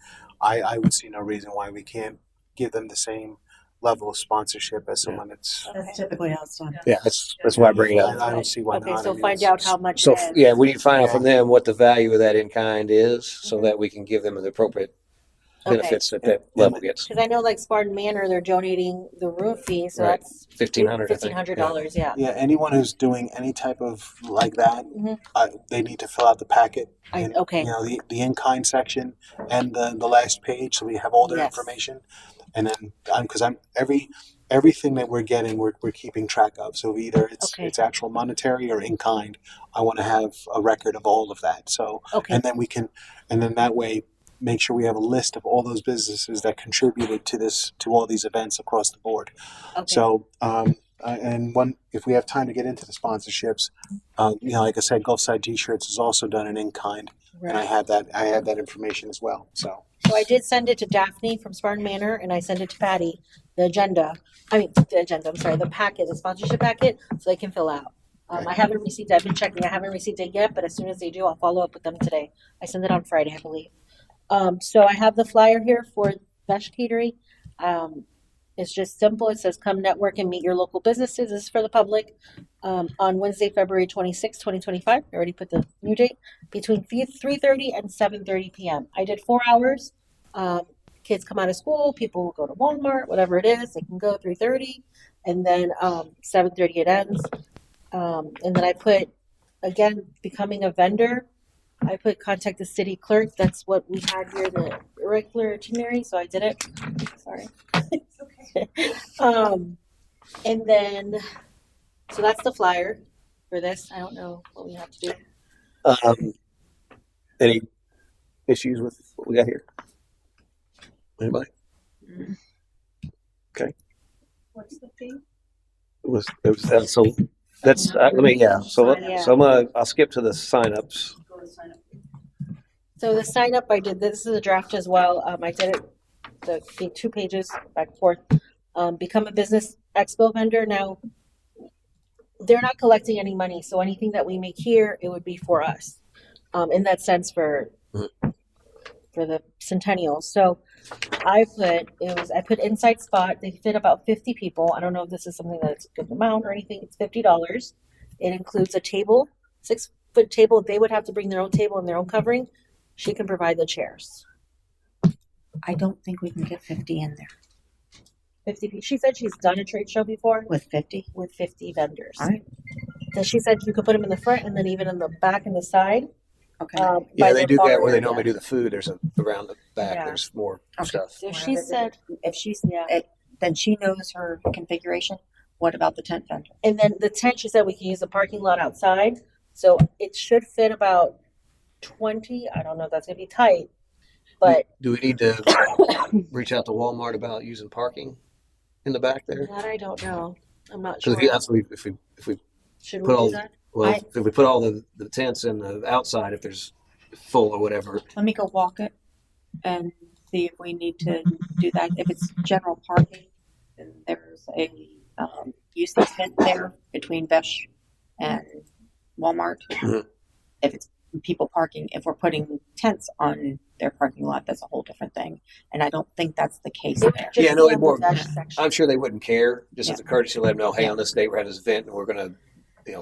I would see no reason why we can't give them the same level of sponsorship as someone that's. That's typically how it's done. Yeah, that's why I bring it up. I don't see why Okay, not. so I mean, find out how much So it is. yeah, we need to find out from them what the value of that in kind is, so that we can give them the appropriate benefits that level gets. Because I know like Spartan Manor, they're donating the room fee, so Right. that's $1,500. Yeah. Yeah, anyone who's doing any type of like that, Mhm. they need to fill out the packet. And, Okay. The in-kind section and the last page, so we have all their Yes. information. And then because everything that we're getting, we're keeping track of. So either it's actual monetary or in kind. I want to have a record of all of that. So and then that way make sure we have a list of all those businesses that contributed to all these events across the board. Okay. So if we have time to get into the sponsorships, like I said, Gulfside T-shirts has also done an in kind, and I have that information as well. So I did send it to Daphne from Spartan Manor, and I sent it to Patty, the packet, the sponsorship packet, so they can fill out. I haven't received it. I've been checking. I haven't received it yet, but as soon as they do, I'll follow up with them today. I sent it on Friday, I believe. So I have the flyer here for Vesh Catering. It's just simple. It says, come network and meet your local businesses. This is for the public on Wednesday, February 26, 2025. I already put the new date, between 3:30 and 7:30 p.m. I did 4 hours. Kids come out of school. People will go to Walmart, whatever it is. They can go 3:30, and then 7:30 it ends. And then I put, again, becoming a vendor. I put contact the city clerk. That's what we had here, the regular itinerary. So I did it. Sorry. And then So that's the flyer for this. I don't know what we have to do. Any issues with what we got here? Anybody? Okay. What's the fee? So that's let me I'll skip to the signups. So the sign up I did, this is a draft as well. I did it, the 2 pages back and forth. Become a business expo vendor. Now, they're not collecting any money, so anything that we make here, it would be for us. In that sense for the Centennial. So I put inside spot. They fit about 50 people. I don't know if this is something that's a good amount or anything. It's $50. It includes a table, 6-foot table. They would have to bring their own table and their own covering. She can provide the chairs. I don't think we can get 50 in there 50 people. She said she's done a trade show before with 50. with 50 vendors. All right. So she said you could put them in the front and then even in the back and the side. Okay. Yeah, they do bar that where they area. normally do the food. There's around the back. Yeah. There's more Okay. stuff. So she said, if she's yeah. then she knows her configuration. What about the tent vendor? And then the tent, she said we can use the parking lot outside. So it should fit about 20. I don't know if that's going to be tight, but Do we need to reach out to Walmart about using parking in the back there? that I don't know. I'm not sure. Because if we Should put we all do that? if we put all the tents in the outside, if there's full or whatever. Let me go walk it and see if we need to do that. If it's general parking, then there's a use easement there between Vesh and Walmart. Mhm. If it's people parking, if we're putting tents on their parking lot, that's a whole different thing. And I don't think that's the case there. Just Yeah, no, be on more- the Vesh section. I'm sure they wouldn't care. Just as a Yeah. courtesy, to let them know, hey, on this date we're having this event and we're gonna,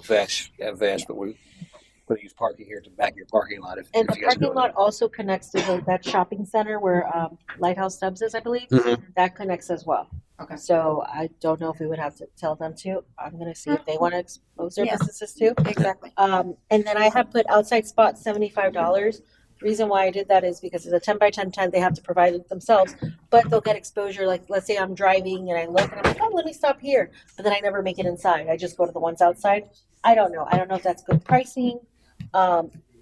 vesh, but we're gonna use parking here to back your parking lot. If And the you guys parking know lot also connects to that shopping center where Lighthouse Stubbs is, I believe. Mhm. That connects as well. Okay. So I don't know if we would have to tell them to. I'm going to see if they want to expose their Yeah. businesses too. Exactly. And then I have put outside spot $75. Reason why I did that is because it's a 10 by 10 tent. They have to provide it themselves, but they'll get exposure. Like, let's say I'm driving and I look and I'm like, oh, let me stop here. But then I never make it inside. I just go to the ones outside. I don't know. I don't know if that's good pricing.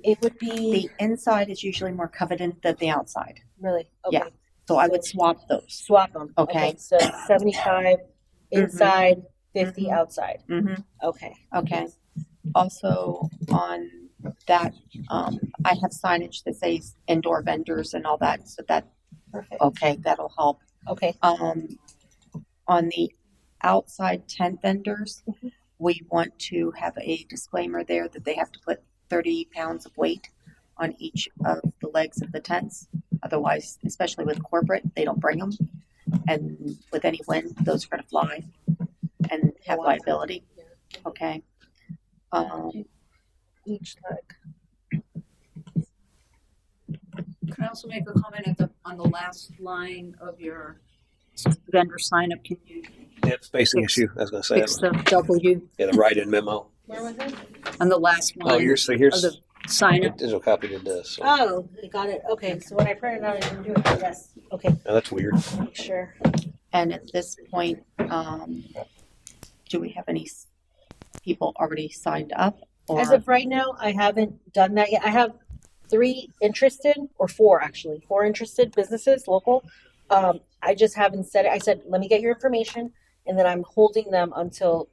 It would be The inside is usually more coveted than the outside. really, okay. Yeah. So I would swap those. Swap them. Okay. So 75 inside, 50 Mhm. outside. Mm-hmm. Okay. Okay. Also on that, I have signage that says indoor vendors and all that, so that, Perfect. okay, that'll help. Okay. On the outside tent vendors, Mm-hmm. we want to have a disclaimer there that they have to put 30 pounds of weight on each of the legs of the tents. Otherwise, especially with corporate, they don't bring them. And with any wind, those are going to fly and have liability. Okay. Each leg. Can I also make a comment on the last line of your vendor sign up? Can you Yeah, spacing issue. I was gonna say. fix the W Yeah, the write-in memo. Where was it? on the last Oh, line here's of here's the sign the up? digital copy did this. So. Oh, I got it. Okay. So when I printed it out, I didn't do it. Yes. Okay. Now that's weird. Sure. And at this point, do we have any people already signed up? Or As of right now, I haven't done that yet. I have 3 interested, or 4 actually, 4 interested businesses, local. I just haven't said it. I said, let me get your information, and then I'm holding them until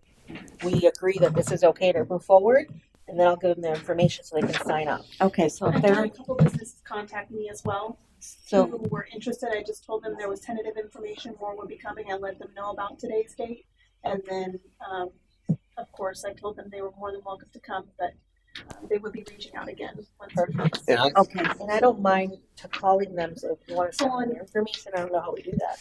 we agree that this is okay to move forward, and then I'll give them their information so they can sign up. okay, so I if had they're a couple businesses contact me as well. so Who were interested. I just told them there was tentative information, more would be coming. I let them know about today's date. And then, of course, I told them they were more than welcome to come, but they would be reaching out again. Once Perfect. And I, okay, And I don't mind to calling them, so if you want to send me your information, I don't know how we do that.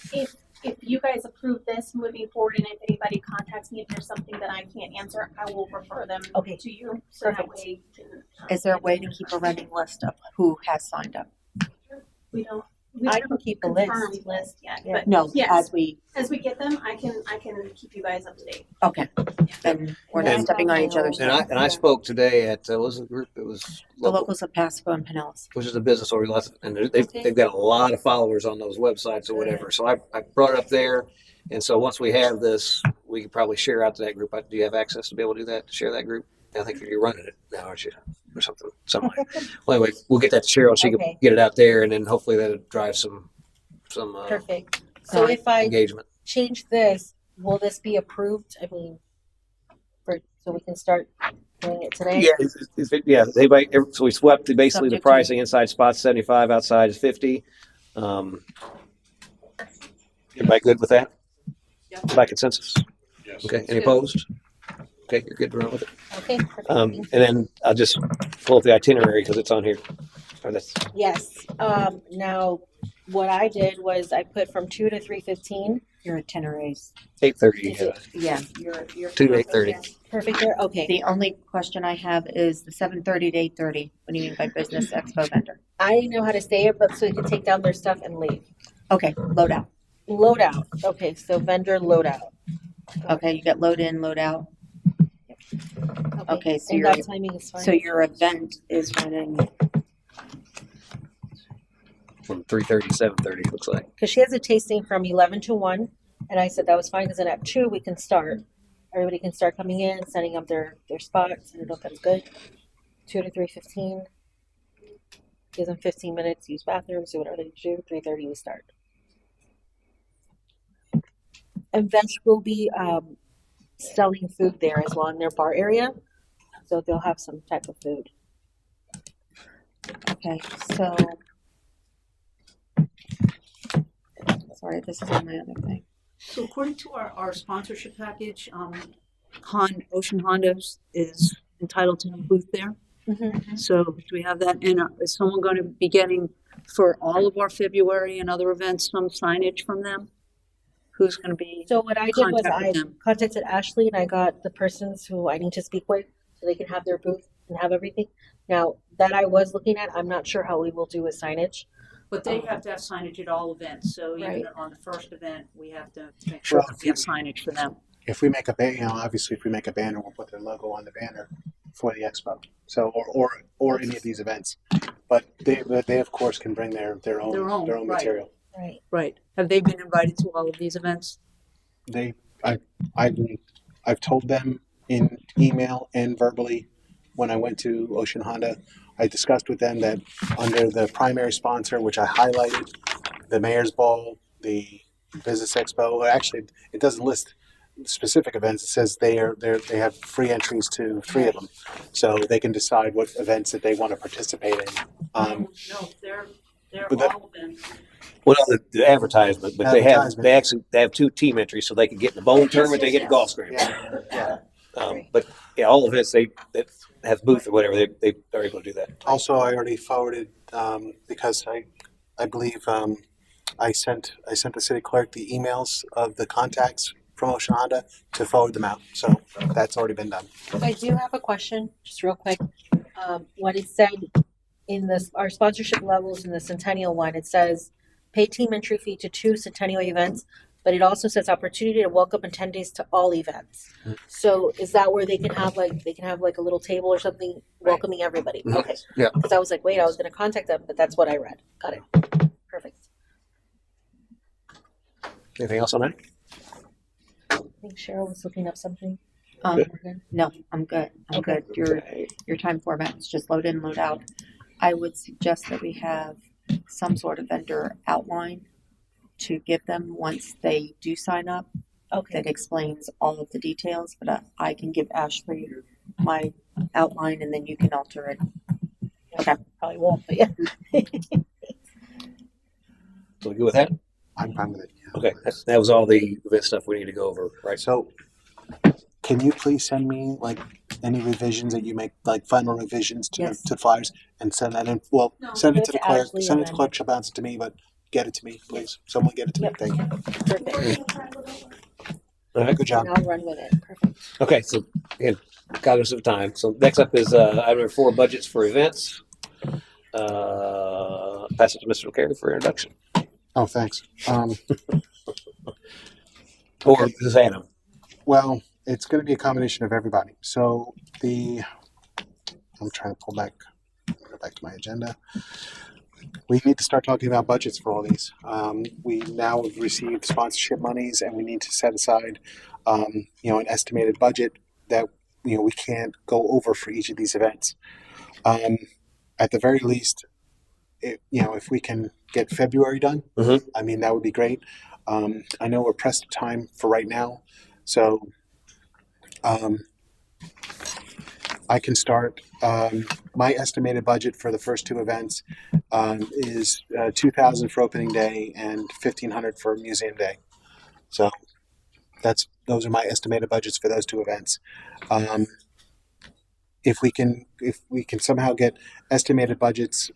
if you guys approve this moving forward, and if anybody contacts me, if there's something that I can't answer, I will refer them Okay. to you. So that Perfect. way you can, is there a way to keep a running list of who has signed up? we don't I have can keep a list. confirmed list yet, Yeah. but No, Yes. as we, as we get them, I can keep you guys up to date. okay, then we're not And- stepping on each other's and toes. I spoke today at what was the group? It was The locals of Pasco and Pinellas. which is a business organization, and they've got a lot of followers on those websites or whatever. So I brought it up there, And so once we have this, we can probably share out to that group. Do you have access to be able to do that, to share that group? I think you're running it now, aren't you? Or something. Well, anyway, we'll get that to Cheryl. She Okay. can get it out there, and then hopefully that'll drive some Perfect. So if I engagement. change this, will this be approved? I mean, so we can start doing it today? Yeah, so we swept basically the Subject to- pricing. Inside spots 75, outside is 50. Everybody good with that? Yep. By consensus? Yes. Okay, any Good. opposed? Okay, you're good to run with it. Okay, perfect. And then I'll just pull up the itinerary because it's on here. Or that's Yes. Now, what I did was I put from 2 to 3:15. Your itineraries. 8:30. Is it- Yeah. 2 to 8:30. Perfect there? Okay. The only question I have is the 7:30 to 8:30. What do you mean by business expo vendor? I didn't know how to say it, but so you can take down their stuff and leave. Okay, load out. Load out. Okay, so vendor load out. Okay, you got load in, load out. Okay, so and your that timing is fine. so your event is running. from 3:30 to 7:30, looks like. Because she has a tasting from 11 to 1, and I said that was fine because then at 2 we can start. Everybody can start coming in, setting up their spots. I don't know if that's good. 2 to 3:15. Gives them 15 minutes, use bathrooms, do whatever they do. 3:30 we start. And Vesh will be selling food there as well in their bar area, so they'll have some type of food. Okay, so. Sorry, this is on my other thing. So according to our sponsorship package, Ocean Hondas is entitled to a booth there. Mm-hmm. So do we have that? And is someone going to be getting for all of our February and other events some signage from them? Who's going to be? So what I did was Contact I with them. contacted Ashley and I got the persons who I need to speak with so they can have their booth and have everything. Now that I was looking at, I'm not sure how we will do with signage. But they have to have signage at all events. So Right. even on the first event, we have to make sure that we have signage for them. If we make a banner, obviously if we make a banner, we'll put their logo on the banner for the expo. So, or any of these events. But they of course can bring their own right. material. Right. Right. Have they been invited to all of these events? I've told them in email and verbally when I went to Ocean Honda. I discussed with them that under the primary sponsor, which I highlighted, the Mayor's Ball, the Business Expo. Actually, it doesn't list specific events. It says they have free entries to 3 of them, so they can decide what events that they want to participate in. No, they're but that- all events. Well, the advertisement, but they have 2 team entries, so they can get in the bowling tournament, they get the golf scramble. Yeah. But yeah, all events that have booth or whatever, they are able to do that. Also, I already forwarded because I believe I sent the city clerk the emails of the contacts from Ocean Honda to forward them out. So that's already been done. I do have a question, just real quick. What it said in our sponsorship levels in the Centennial one, it says pay team entry fee to 2 Centennial events, but it also says opportunity to welcome attendees to all events. So is that where they can have like a little table or something welcoming everybody? Mhm. Okay. Yeah. Because I was like, wait, I was going to contact them, but that's what I read. Got it. Perfect. Anything else on that? I think Cheryl was looking up something. No, I'm good. I'm Okay. good. Your time format is just load in, load out. I would suggest that we have some sort of vendor outline to give them once they do sign up. Okay. That explains all of the details, but I can give Ashley my outline and then you can alter it. Okay. Probably won't, but yeah. So we good with that? I'm fine with it. Yeah. Okay, that was all the event stuff we need to go over, right? So, can you please send me like any revisions that you make, like final revisions to Yes. to flyers, and send that in? Well, No, send it give to it the to clerk. Ashley Send and it to then- clerk. She'll bounce it to me, but get it to me, please. Someone get it to Yep. me. Thank you. Perfect. All right. Good job. And I'll run with it. Perfect. Okay, so again, cognizant of time. So next up is item number 4, budgets for events. Pass it to Mr. O'Carey for introduction. Oh, thanks. Or this is Adam. Well, it's going to be a combination of everybody. So I'm trying to go back to my agenda. we need to start talking about budgets for all these. We now have received sponsorship monies, and we need to set aside, an estimated budget that we can't go over for each of these events. At the very least, if we can get February done, Mhm. I mean that would be great. I know we're pressed for time for right now, so I can start. My estimated budget for the first two events is $2,000 for opening day and $1,500 for museum day. So those are my estimated budgets for those two events. If we can somehow get estimated budgets,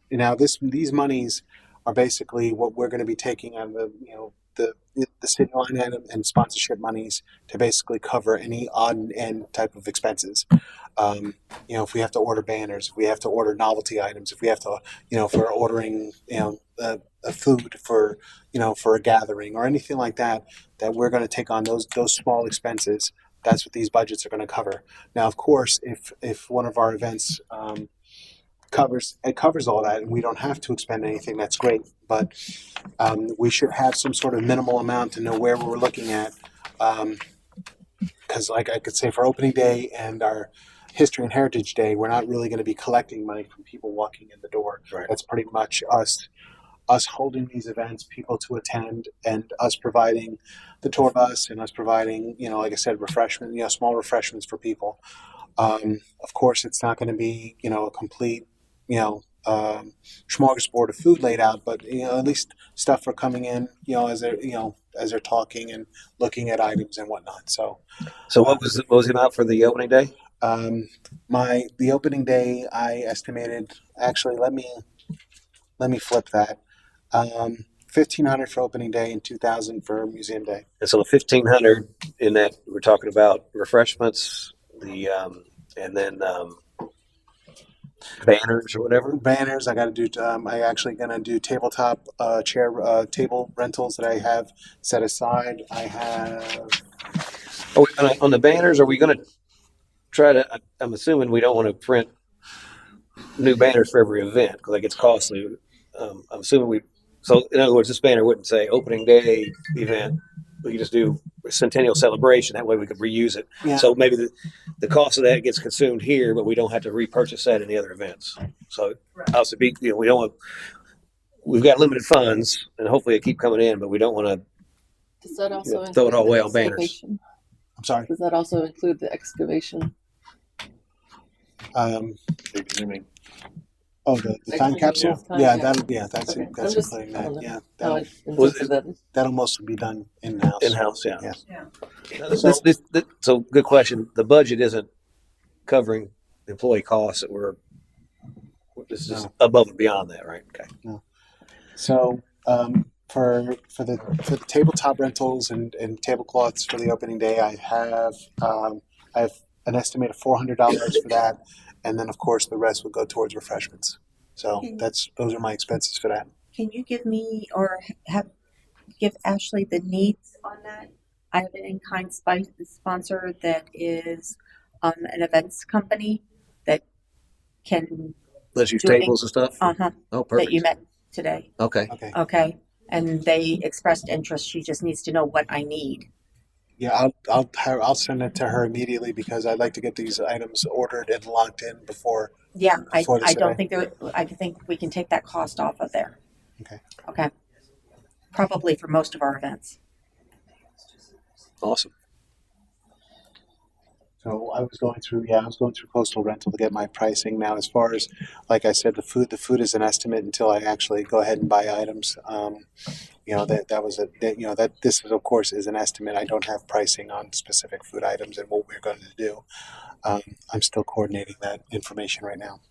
these monies are basically what we're going to be taking out of the city line item and sponsorship monies to basically cover any odd end type of expenses. If we have to order banners, if we have to order novelty items, if we have to, if we're ordering, a food for, for a gathering or anything like that, that we're going to take on those small expenses. That's what these budgets are going to cover. Now, of course, if one of our events covers all that, and we don't have to expend anything, that's great. But we should have some sort of minimal amount to know where we're looking at. Because, like I could say, for opening day and our History and Heritage Day, we're not really going to be collecting money from people walking in the door. Right. That's pretty much us holding these events, people to attend, and us providing the tour bus and us providing, like I said, refreshment, small refreshments for people. Of course, it's not going to be, a complete, smorgasbord of food laid out, but at least stuff for coming in, as they're talking and looking at items and whatnot. So what was the amount for the opening day? The opening day I estimated. Actually, let me flip that. $1,500 for opening day and $2,000 for museum day. And so the 1,500 in that we're talking about refreshments, and then banners or whatever. Banners. I got to do. I actually gonna do tabletop table rentals that I have set aside. I have. On the banners, are we going to try to? I'm assuming we don't want to print new banners for every event because that gets costly. I'm assuming So in other words, this banner wouldn't say opening day event. We could just do Centennial celebration. That way we could reuse it. Yeah. So maybe the cost of that gets consumed here, but we don't have to repurchase that in the other events. So also we don't want. We've got limited funds, and hopefully it keep coming in, but we don't want to. Does that also throw it all include away the on banners. excavation? I'm sorry. Does that also include the excavation? Oh, the time capsule? That's Okay. including that. I Yeah, don't know how Was intensive that is. that'll mostly be done in-house. In-house, yeah. Yeah. So good question. The budget isn't covering employee costs that were. This is above and beyond that, right? Okay. No. So for the tabletop rentals and tablecloths for the opening day, I have an estimate of $400 for that, and then of course the rest would go towards refreshments. So those are my expenses for that. Can you give me or give Ashley the needs on that? I have an in-kind sponsor that is an events company that can Let's use do tables and stuff. Oh, perfect. that you met today. Okay. Okay. And they expressed interest. She just needs to know what I need. Yeah, I'll send it to her immediately because I'd like to get these items ordered and locked in before. Yeah, before I don't think I think we can take that cost off of there. Okay. Probably for most of our events. Awesome. So I was going through Coastal Rental to get my pricing. Now, as far as, like I said, the food is an estimate until I actually go ahead and buy items. This is, of course, is an estimate. I don't have pricing on specific food items and what we're going to do. I'm still coordinating that information right now.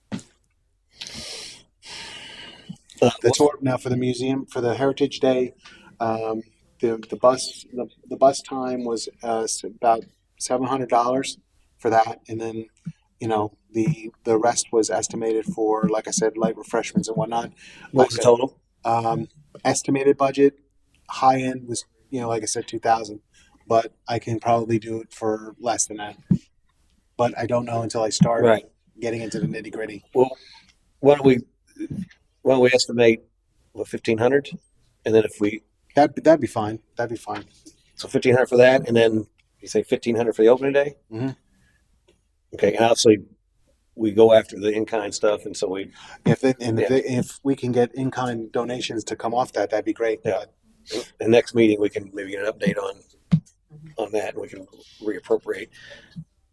The tour now for the museum for the Heritage Day, the bus time was about $700 for that, and then the rest was estimated for, like I said, light refreshments and whatnot. What was the total? Estimated budget, high end was like I said, 2,000, but I can probably do it for less than that. But I don't know until I start getting into the nitty gritty. Well, why don't we? Well, we estimate, what, 1,500? And then if we, That'd be fine. That'd be fine. so 1,500 for that, and then you say 1,500 for the opening day? Mhm. Okay, and obviously, we go after the in-kind stuff, and so we, If we can get in-kind donations to come off that, that'd be great. Yeah. the next meeting, we can maybe get an update on that, and we can reappropriate.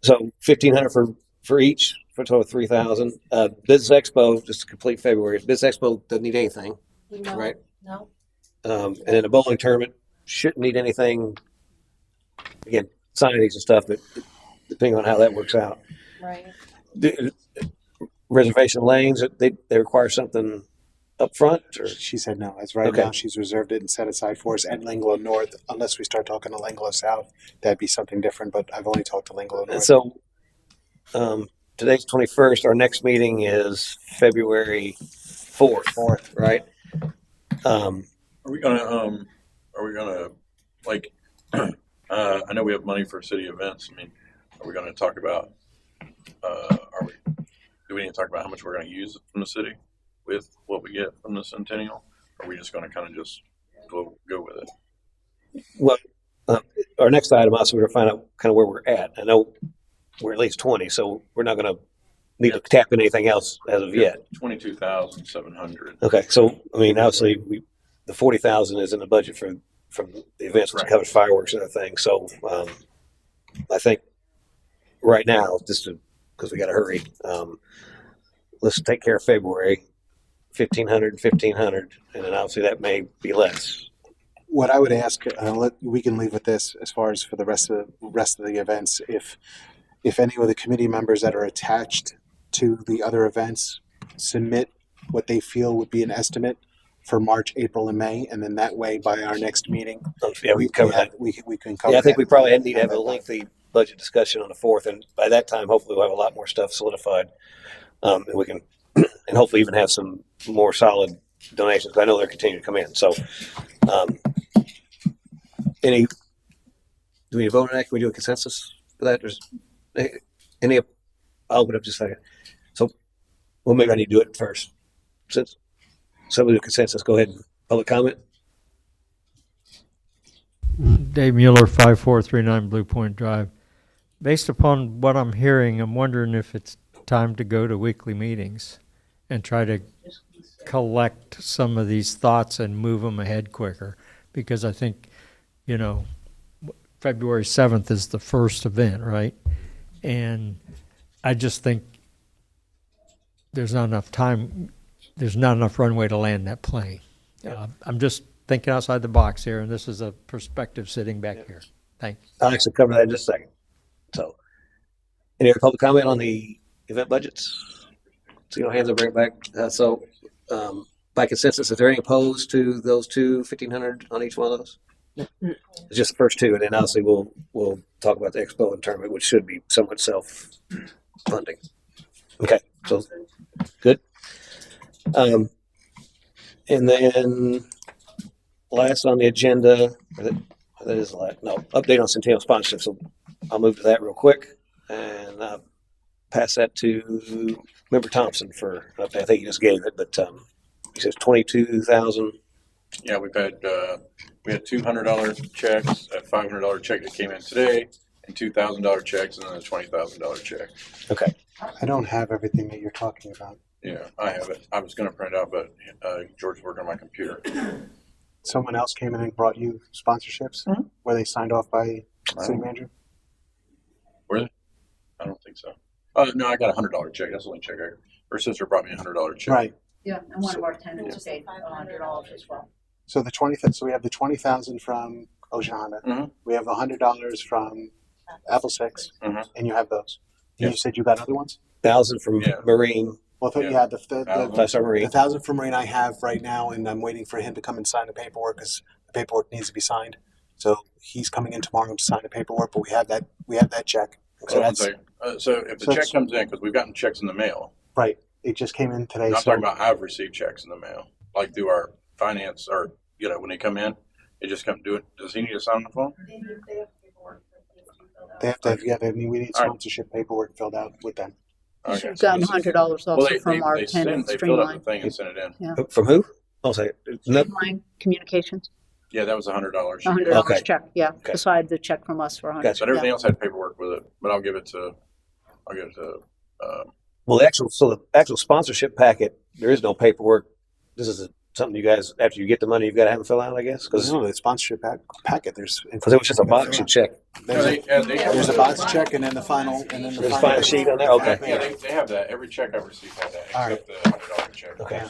So 1,500 for each, for a total of 3,000. Business Expo, just to complete February. Business Expo doesn't need anything, No, right? no. And then the bowling tournament shouldn't need anything. Again, signage and stuff, but depending on how that works out. Right. The reservation lanes, they require something up front, or She said no. As right Okay. now, she's reserved it and set aside for us at Langlo North. Unless we start talking to Langlo South, that'd be something different. But I've only talked to Langlo and North. so today's 21st. Our next meeting is February 4th, right? Are we gonna like? I know we have money for city events. I mean, are we gonna talk about? Do we need to talk about how much we're gonna use from the city with what we get from the Centennial? Or are we just gonna kind of just go with it? Well, our next item also we're going to find out kind of where we're at. I know we're at least 20, so we're not going to need to tap in anything else as of yet. 22,700. Okay, so I mean, obviously, the 40,000 is in the budget from the events, which covers fireworks and other things. So I think right now, just because we got to hurry, let's take care of February, 1,500, and then obviously that may be less. What I would ask, we can leave with this as far as for the rest of the events. If any of the committee members that are attached to the other events submit what they feel would be an estimate for March, April, and May, and then that way by our next meeting, Yeah, we can cover that. We can cover. Yeah, I think we that. probably need to have a lengthy budget discussion on the 4th, and by that time, hopefully, we'll have a lot more stuff solidified, and we can, and hopefully, even have some more solid donations. I know they're continuing to come in. So, do we need to vote on that? Can we do a consensus for that? I'll open up just a second. So, well, maybe I need to do it first. Since somebody do a consensus, go ahead and public comment. Dave Mueller, 5439 Blue Point Drive. Based upon what I'm hearing, I'm wondering if it's time to go to weekly meetings and try to collect some of these thoughts and move them ahead quicker. Because I think, February 7th is the first event, right? And I just think there's not enough time, there's not enough runway to land that plane. I'm just thinking outside the box here, and this is a perspective sitting back here. Thanks. I'll actually cover that in just a second. So, any other public comment on the event budgets? So, hands will bring it back. By consensus, is there any opposed to those 1,500 on each one of those? It's just the first two, and then obviously we'll talk about the expo and tournament, which should be somewhat self-funding. Okay, so good. And then last on the agenda, that is the last. No, update on Centennial sponsorship. So I'll move to that real quick and pass that to Member Thompson for an update. I think he just gave it, but he says 22,000. Yeah, we had $200 checks, a $500 check that came in today, and $2,000 checks, and then a $20,000 check. Okay. I don't have everything that you're talking about. Yeah, I have it. I was going to print it out, but George's working on my computer. Someone else came in and brought you sponsorships where they signed off by city manager? Were they? I don't think so. No, I got a $100 check. That's the only check her sister brought me a $100 check. Right. Yeah, and one of our tenants paid $100 as well. So so we have the 20,000 from Ocean Honda. Mm-hmm. We have the $100 from Apple Six, and you have those. And you said you got other ones? 1,000 from Marine. Well, the 1,000 from Marine I have right now, and I'm waiting for him to come and sign the paperwork because the paperwork needs to be signed. So he's coming in tomorrow to sign the paperwork, but we have that check. So so if the check comes in, because we've gotten checks in the mail. Right. It just came in today. I'm talking about I've received checks in the mail, like through our finance, or when they come in, they just come do it. Does he need to sign on the phone? They have to have, we need sponsorship paperwork filled out with them. Okay, She's so gotten this is- $100 also Well, from our they tenant they filled out the Streamline. thing and sent it in. Yeah. From who? I'll say no. Streamline Communications, Yeah, that was $100. $100 Okay. check. Yeah, Okay. beside the check from us for 100. Gotcha. But everything else had paperwork with it. But I'll give it to. Well, the actual sponsorship packet, there is no paperwork. This is something you guys, after you get the money, you've got to have them fill out, I guess, because No, the sponsorship packet. There's it was just a box you check. There's a box check and then the final There's a final sheet on there. Okay. Yeah, they have that. Every check I've received had that, All except the $100 check. Okay.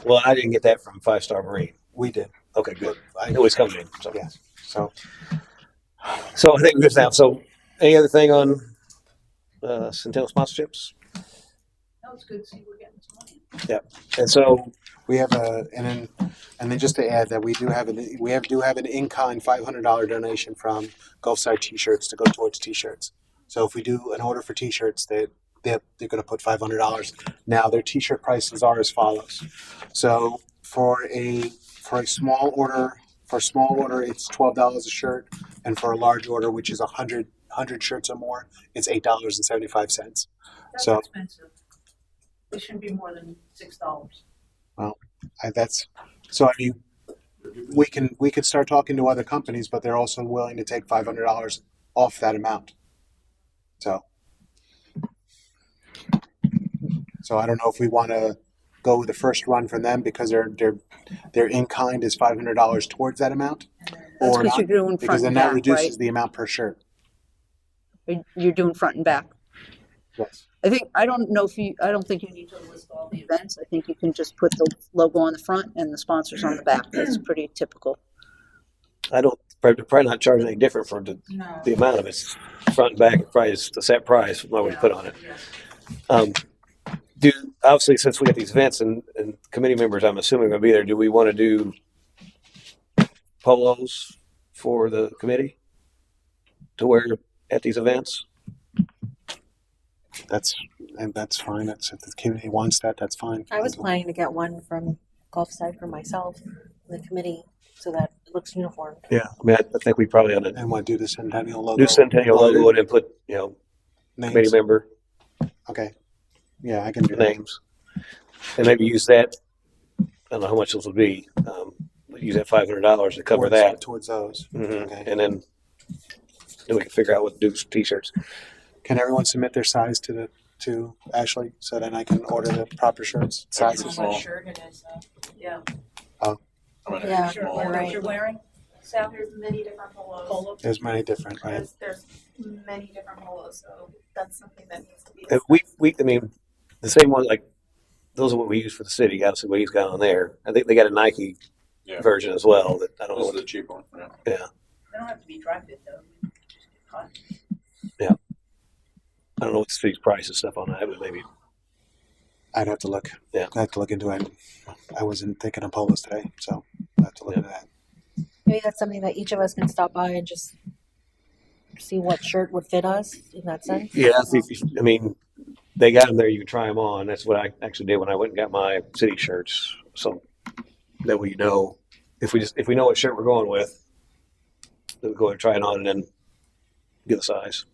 Well, I didn't get that from 5 Star Marine. We did. Okay, good. I know it's coming in. So. Yeah. So So I think we're good now. So any other thing on Centennial sponsorships? That was good to see we're getting some money. Yeah. And so we have and then just to add that we do have an in-kind $500 donation from Gulfside T-shirts to go towards T-shirts. So if we do an order for T-shirts, they're going to put $500. Now their T-shirt prices are as follows. So for a small order, it's $12 a shirt, and for a large order, which is 100 shirts or more, it's $8.75. That's So expensive. It shouldn't be more than $6. well, we could start talking to other companies, but they're also willing to take $500 off that amount. So I don't know if we want to go with the first run from them because their in kind is $500 towards that amount, That's or what you're doing because front then and that back, reduces right? the amount per shirt. You're doing front and back. Yes. I don't think you need to list all the events. I think you can just put the logo on the front and the sponsors on the back. That's pretty typical. I don't probably not charge any different for the amount of it. Front and back price, the set price, what we put on it. Obviously, since we got these events and committee members, I'm assuming going to be there. Do we want to do polos for the committee to wear at these events? That's fine. If the community wants that, that's fine. I was planning to get one from Gulfside for myself, the committee, so that it looks uniform. Yeah, I mean, I think we probably ought to And want to do the Centennial logo. do Centennial logo and then put names. committee member Okay. Yeah, I can do names, and maybe use that. I don't know how much those will be. Use that $500 to cover that towards those. Mhm. Okay. And then we can figure out what to do with T-shirts. Can everyone submit their size to Ashley so then I can order the proper shirts sizes? Small. shirt it is. Yeah. I'm gonna Yeah, have small. you're right. You're wearing? So there's many different polos. There's many different, right? There's many different polos, so that's something that needs to be. I mean, the same one, like, those are what we use for the city. Obviously, what he's got on there. I think they got a Nike version as well. That I don't know. This is the cheap one. Yeah. Yeah. They don't have to be dry fit though. Just get caught. Yeah. I don't know what the city's price and stuff on that, but maybe. I'd have to look. Yeah. I have to look into it. I wasn't thinking of polos today, so I have to look into that. Maybe that's something that each of us can stop by and just see what shirt would fit us in that sense. Yeah, I mean, they got them there. You can try them on. That's what I actually did when I went and got my city shirts. So that we know if we know what shirt we're going with, then we go and try it on and then get a size.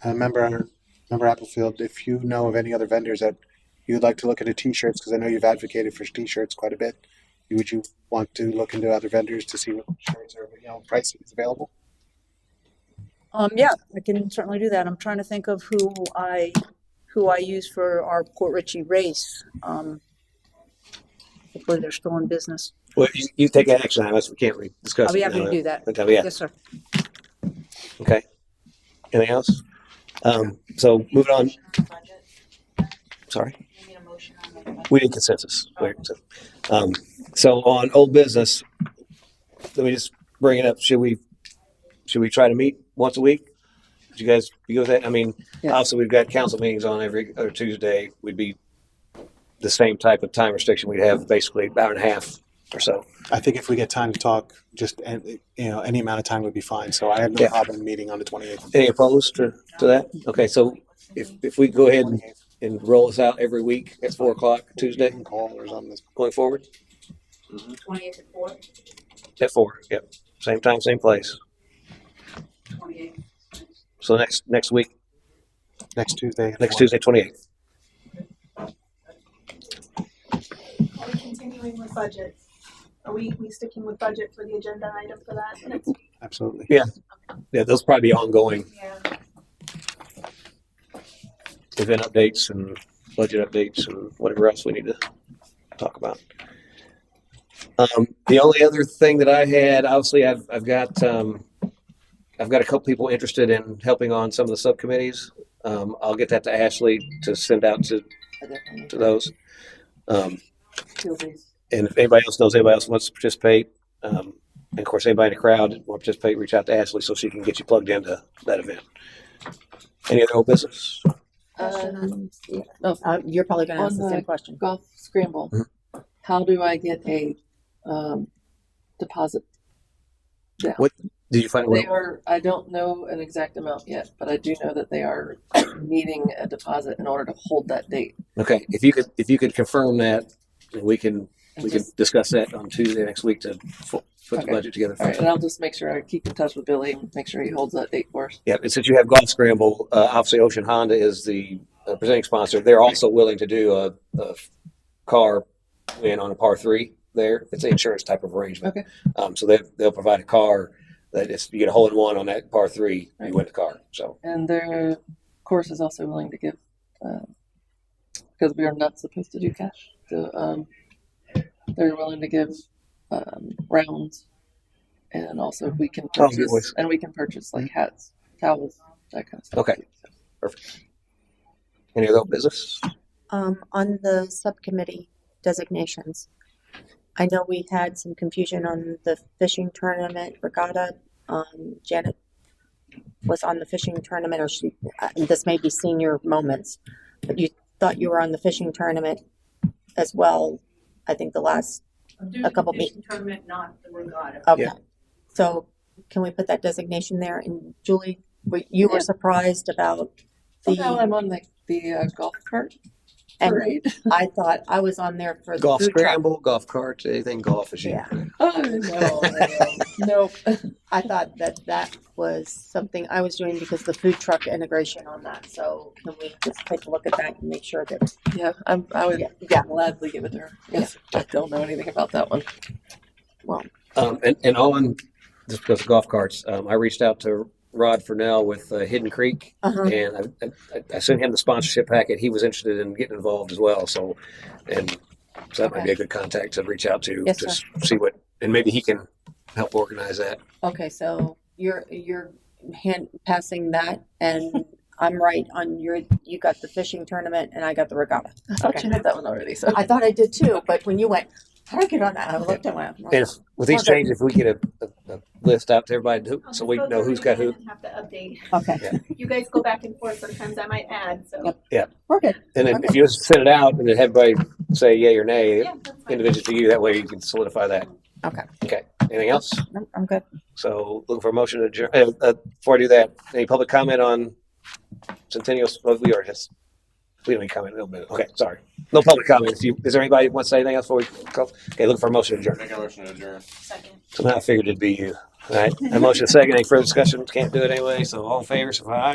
Remember Applefield, if you know of any other vendors that you'd like to look into T-shirts, because I know you've advocated for T-shirts quite a bit, would you want to look into other vendors to see what shirts are, pricing is available? Yeah, I can certainly do that. I'm trying to think of who I use for our Port Richey race. Hopefully they're still in business. Well, you take action on us. We can't discuss. I'll be it happy now. to do that. Okay, yeah. Yes, sir. Okay. Anything else? So moving on. Sorry. We did consensus. So on old business, let me just bring it up. Should we try to meet once a week? Did you guys be good with that? I mean, obviously we've got council meetings on every other Tuesday. We'd be the same type of time restriction. We'd have basically an hour and a half or so. I think if we get time to talk, just any amount of time would be fine. So I have no problem meeting on the 28th. Any opposed to that? Okay, so if we go ahead and roll this out every week at 4:00 Tuesday, Call or something. going forward 28th at 4. at 4. Yep, same time, same place. 28th. So next week, Next Tuesday. next Tuesday, 28th. Are we continuing with budget? Are we sticking with budget for the agenda item for that next week? Absolutely. Yeah, those probably be ongoing Yeah. event updates and budget updates and whatever else we need to talk about. The only other thing that I had, obviously, I've got a couple people interested in helping on some of the subcommittees. I'll get that to Ashley to send out to those. And if anybody else knows anybody else wants to participate, and of course, anybody in the crowd wants to participate, reach out to Ashley so she can get you plugged into that event. Any other old business? You're probably going to On ask the same question. Golf scramble. Mhm. How do I get a deposit down? What did you find? They are. I don't know an exact amount yet, but I do know that they are needing a deposit in order to hold that date. Okay, if you could confirm that, we can discuss that on Tuesday next week to put the Okay. budget together. All right, and I'll just make sure I keep in touch with Billy and make sure he holds that date for us. Yeah, and since you have Golf Scramble, obviously Ocean Honda is the presenting sponsor. They're also willing to do a car win on a par 3 there. It's an insurance type of arrangement. Okay. So they'll provide a car that if you get a hole in one on that par 3, you win the car. So And their course is also willing to give, because we are not supposed to do cash. So they're willing to give rounds, and also we can purchase like hats, towels, that kind of stuff. Okay, perfect. Any other business? On the subcommittee designations, I know we had some confusion on the fishing tournament regatta. Janet was on the fishing tournament, or this may be senior moments, but you thought you were on the fishing tournament as well. I think the last a couple meetings. Tournament, not the regatta. Okay. Yeah. So can we put that designation there? And Julie, you were surprised about Somehow I'm on the golf cart parade. I thought I was on there for the Golf food truck. scramble, golf carts, anything golf is Yeah. Oh no, nope. I thought that was something I was doing because the food truck integration on that. So can we just take a look at that and make sure that Yeah, I would gladly give it to her. Yes, I don't know anything about that one. well, and on just because of golf carts, I reached out to Rod Furnell with Hidden Creek, and I sent him the sponsorship packet. He was interested in getting involved as well. So that might be a good contact to reach out to Yes, to sir. see what, and maybe he can help organize that. okay, so you're hand passing that, and I'm right on you got the fishing tournament and I got the regatta. I thought you had that one already. So I thought I did too, but when you went, how did I get on that? I looked and went, And if, with these Okay. changes, if we get a list out to everybody, so we know who's got who. Have to update. okay, Yeah. You guys go back and forth. Sometimes I might add. So we're good. And then Okay. if you just send it out and then have everybody say yay or nay, yeah, that's fine. individually to you, that way you can solidify that. Okay, Okay. Anything else? no, I'm good. So looking for a motion to adjourn. Before I do that, any public comment on Centennial? Oh, we already has. We don't need comment. No, okay, sorry. No public comment. Is there anybody who wants to say anything else before we go? Okay, looking for a motion to adjourn. Make a motion to adjourn. Second. Somehow I figured it'd be you. All right. A motion second. Any further discussion? Can't do it anyway. So all in favor, say aye.